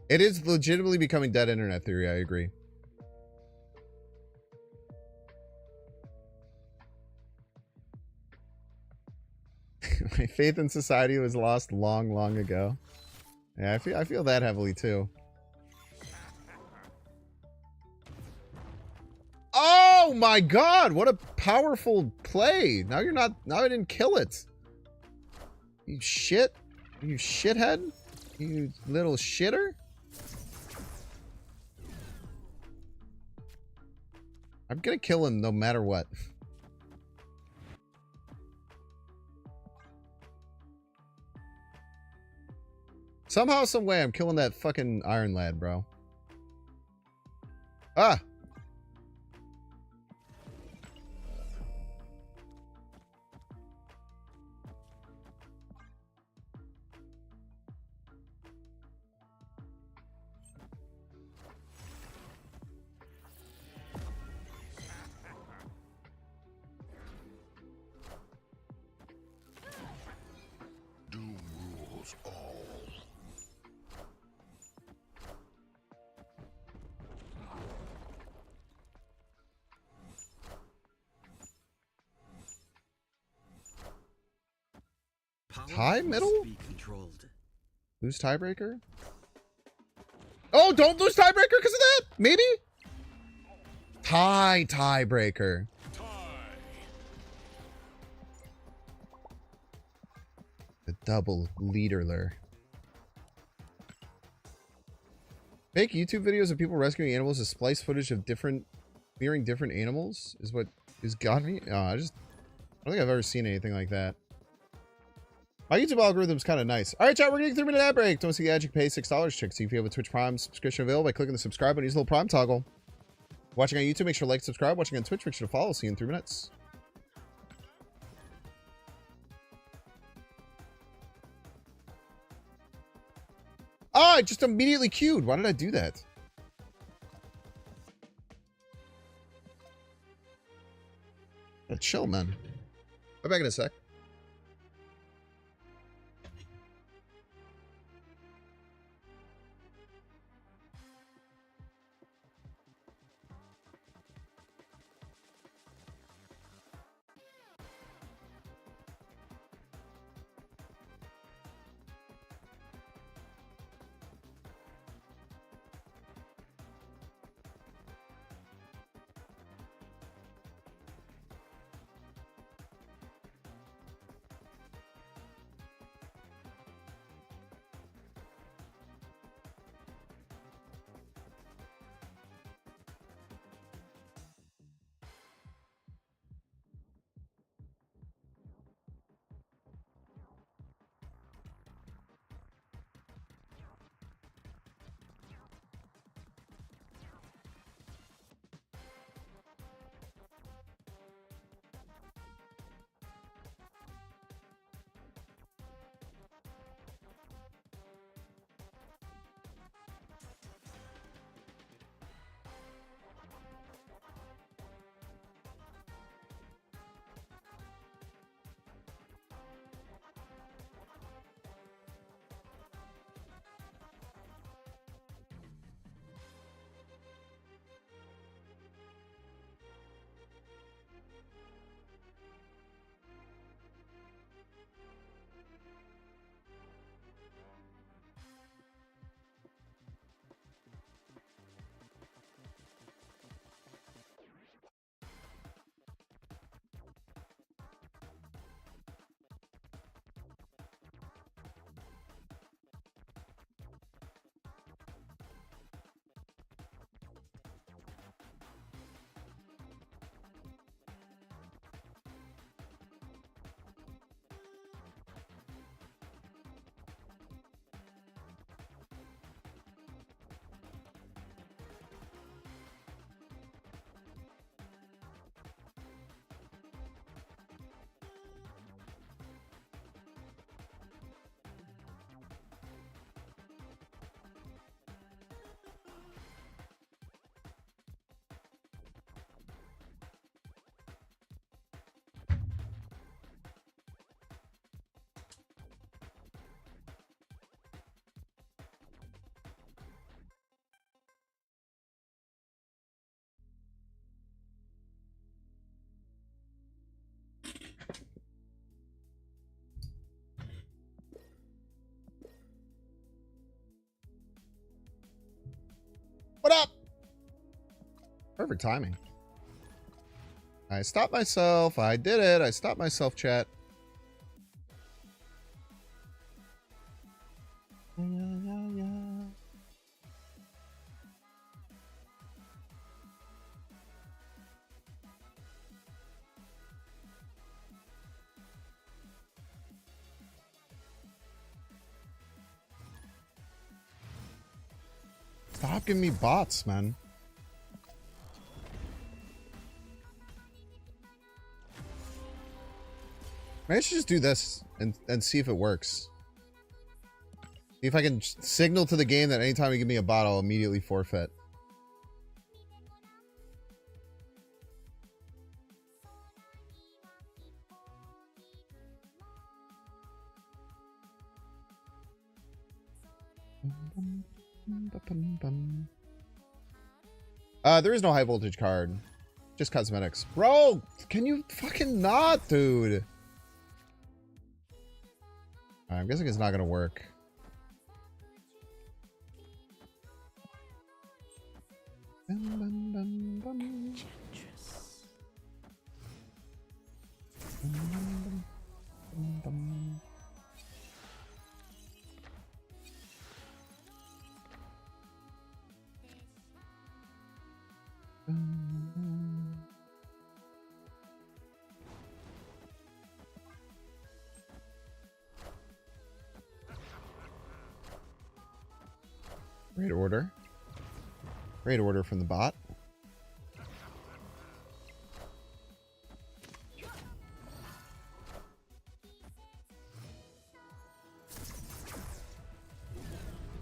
It is legitimately becoming dead internet theory. I agree. My faith in society was lost long, long ago. Yeah, I feel that heavily too. Oh my god, what a powerful play. Now you're not, now I didn't kill it. You shit. You shithead. You little shitter. I'm gonna kill him no matter what. Somehow, some way, I'm killing that fucking Iron Lad, bro. Ah! Doom rules all. Power Tie middle? must be controlled. Lose tiebreaker? Oh, don't lose tiebreaker because of that? Maybe? Tiebreaker. The double leaderler. Fake YouTube videos of people rescuing animals as splice footage of clearing different animals is what has got me. I don't think I've ever seen anything like that. My YouTube algorithm's kind of nice. All right, chat, we're getting 3-minute ad break. Don't see the ad, you can pay $6. Check see if you have a Twitch Prime subscription available by clicking the subscribe button. Use the little Prime toggle. Watching on YouTube, make sure to like, subscribe. Watching on Twitch, make sure to follow. See you in 3 minutes. Oh, I just immediately queued. Why did I do that? Chill, man. I'll be back in a sec. What up? Perfect timing. I stopped myself. I did it. I stopped myself, chat. Stop giving me bots, man. Maybe I should just do this and see if it works. See if I can signal to the game that anytime you give me a bot, I'll immediately forfeit. There is no high voltage card. Just cosmetics. Bro, can you fucking not, dude? I'm guessing it's not gonna work. Great order. Great order from the bot.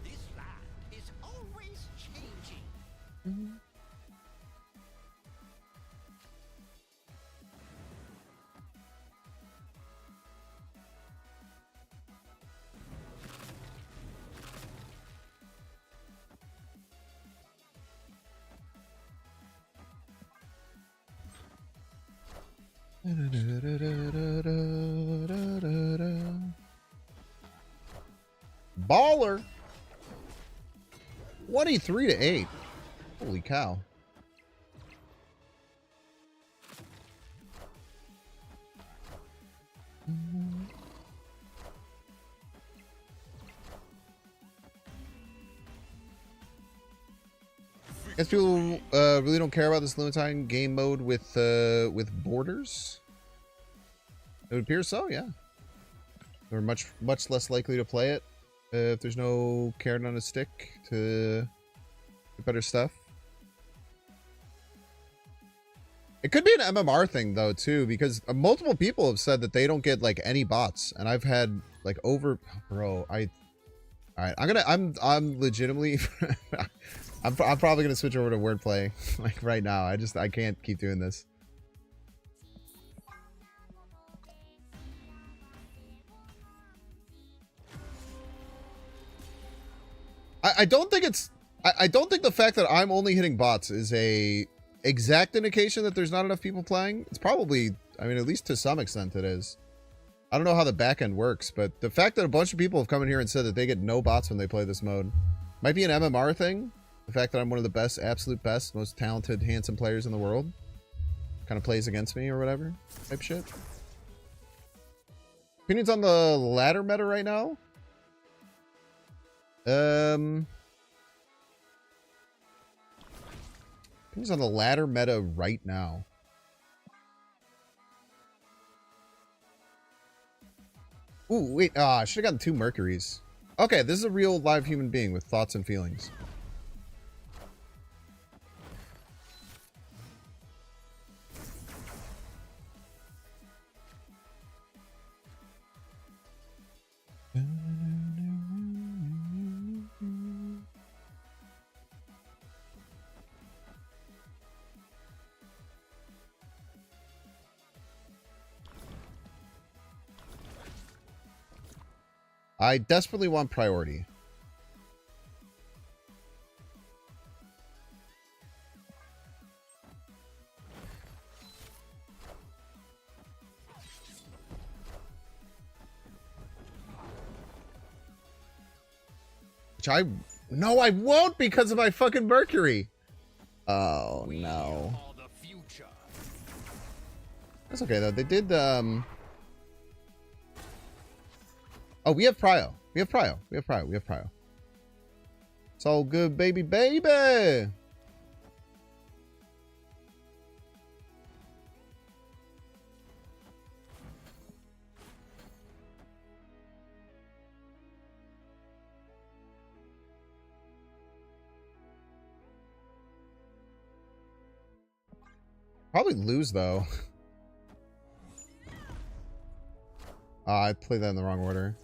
This land is always changing. Baller. 23-8. Holy cow. Guess people really don't care about this limited game mode with borders. It would appear so, yeah. They're much less likely to play it if there's no carrot on a stick to get better stuff. It could be an MMR thing though too, because multiple people have said that they don't get like any bots, and I've had like over, bro. All right, I'm legitimately. I'm probably gonna switch over to wordplay like right now. I can't keep doing this. I don't think it's. I don't think the fact that I'm only hitting bots is a exact indication that there's not enough people playing. It's probably. I mean, at least to some extent, it is. I don't know how the back end works, but the fact that a bunch of people have come in here and said that they get no bots when they play this mode might be an MMR thing. The fact that I'm one of the best, absolute best, most talented, handsome players in the world kind of plays against me or whatever type shit. Opinions on the ladder meta right now? Opinions on the ladder meta right now. Ooh, wait. I should have gotten 2 Mercuries. Okay, this is a real live human being with thoughts and feelings. I desperately want priority. Which No, I won't because of my fucking Mercury. Oh, no. That's okay, though. They did, Oh, we have Prio. We have Prio. We have Prio. We have Prio. It's all good, baby, baby. Probably lose, though. I played that in the wrong order.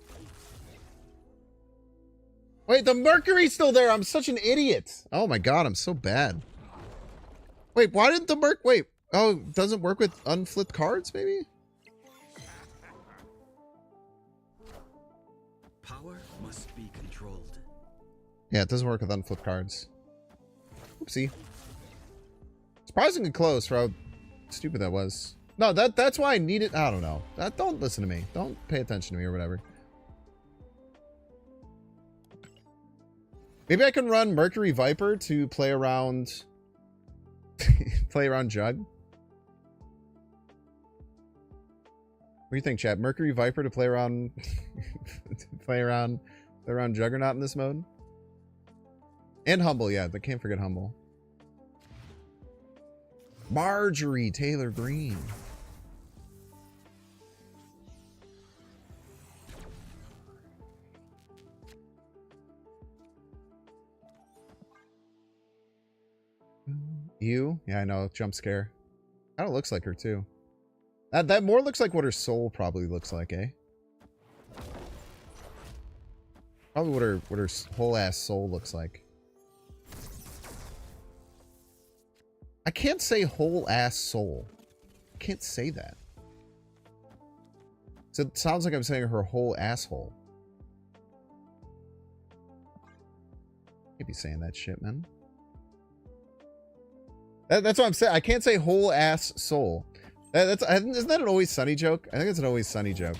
Wait, the Mercury's still there. I'm such an idiot. Oh my god, I'm so bad. Wait, why didn't the Wait. Oh, it doesn't work with unflipped cards, maybe? Power must be controlled. Yeah, it doesn't work with unflipped cards. Oopsie. Surprisingly close for how stupid that was. No, that's why I need it. I don't know. Don't listen to me. Don't pay attention to me or whatever. Maybe I can run Mercury Viper to play around play around Jug. What do you think, chat? Mercury Viper to play around play around Juggernaut in this mode? And Humble, yeah, I can't forget Humble. Marjorie Taylor Green. You? Yeah, I know. Jump scare. Kind of looks like her, too. That more looks like what her soul probably looks like, eh? Probably what her whole ass soul looks like. I can't say whole ass soul. I can't say that. So it sounds like I'm saying her whole asshole. Can't be saying that shit, man. That's what I'm saying. I can't say whole ass soul. Isn't that an Always Sunny joke? I think it's an Always Sunny joke.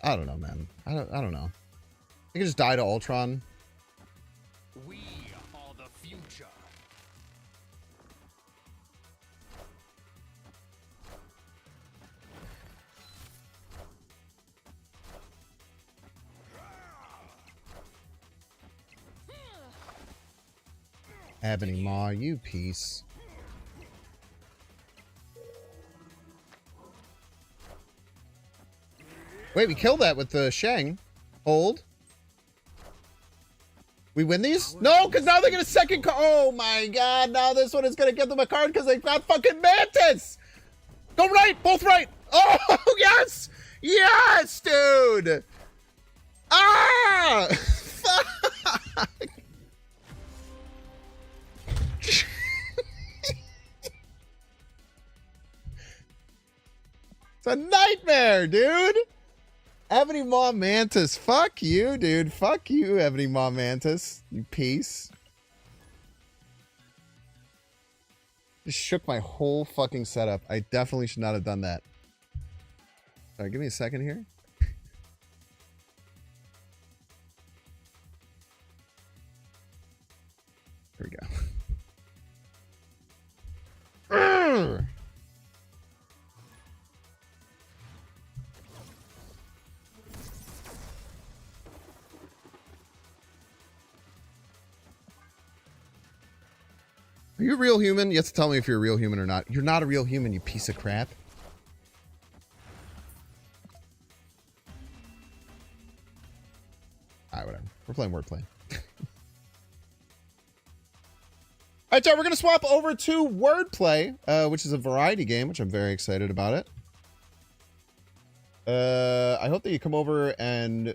I don't know, man. I don't know. I can just die to Ultron. We are the future. Ebony Maw, you piece. Wait, we killed that with the Shang. Hold. We win these? No, because now they get a second card. Oh my god, now this one is going to get them a card because they got fucking Mantis. Go right, both right. Oh, yes. Yes, dude. Ah. Fuck. It's a nightmare, dude. Ebony Maw Mantis. Fuck you, dude. Fuck you, Ebony Maw Mantis. You piece. Just shook my whole fucking setup. I definitely should not have done that. Sorry, give me a second here. Here we go. Urgh! Are you a real human? You have to tell me if you're a real human or not. You're not a real human, you piece of crap. Alright, whatever. We're playing wordplay. Alright, chat, we're going to swap over to Wordplay, which is a variety game, which I'm very excited about it. I hope that you come over and...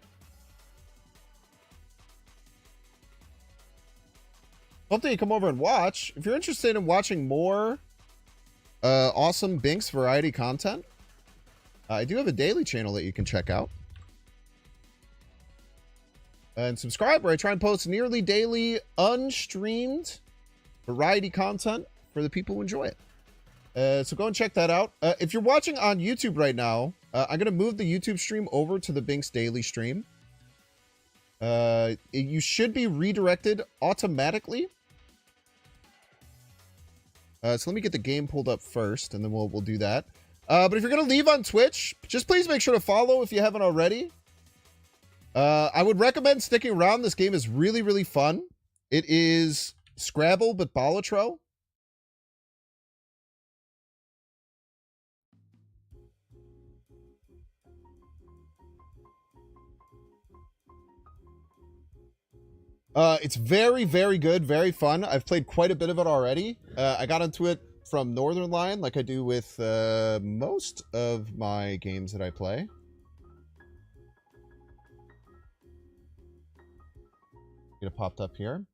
Hope that you come over and watch. If you're interested in watching more awesome Binks variety content, I do have a daily channel that you can check out. And subscribe, where I try and post nearly daily unstreamed variety content for the people who enjoy it. So go and check that out. If you're watching on YouTube right now, I'm going to move the YouTube stream over to the Binks Daily stream. You should be redirected automatically. So let me get the game pulled up first, and then we'll do that. But if you're going to leave on Twitch, just please make sure to follow if you haven't already. I would recommend sticking around. This game is really, really fun. It is Scrabble, but Balatro. It's very, very good, very fun. I've played quite a bit of it already. I got into it from Northern Lion, like I do with most of my games that I play. Get it popped up here.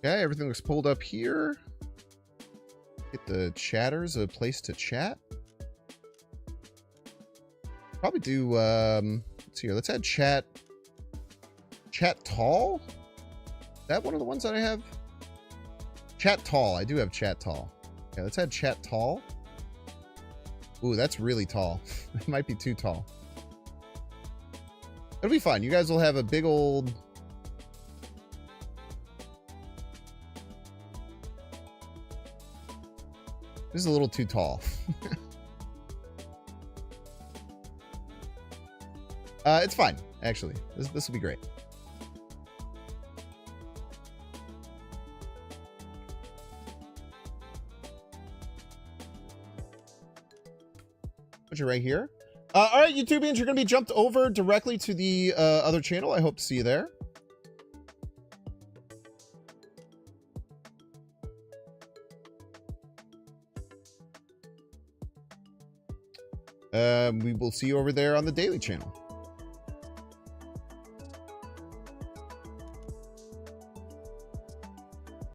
Okay, everything looks pulled up here. Get the chatters a place to chat. Probably do, let's see here. Let's add chat. Chat tall? Is that one of the ones that I have? Chat tall. I do have chat tall. Okay, let's add chat tall. Ooh, that's really tall. It might be too tall. It'll be fine. You guys will have a big old... This is a little too tall. It's fine, actually. This will be great. Put you right here. All right, YouTubians, you're going to be jumped over directly to the other channel. I hope to see you there. We will see you over there on the daily channel.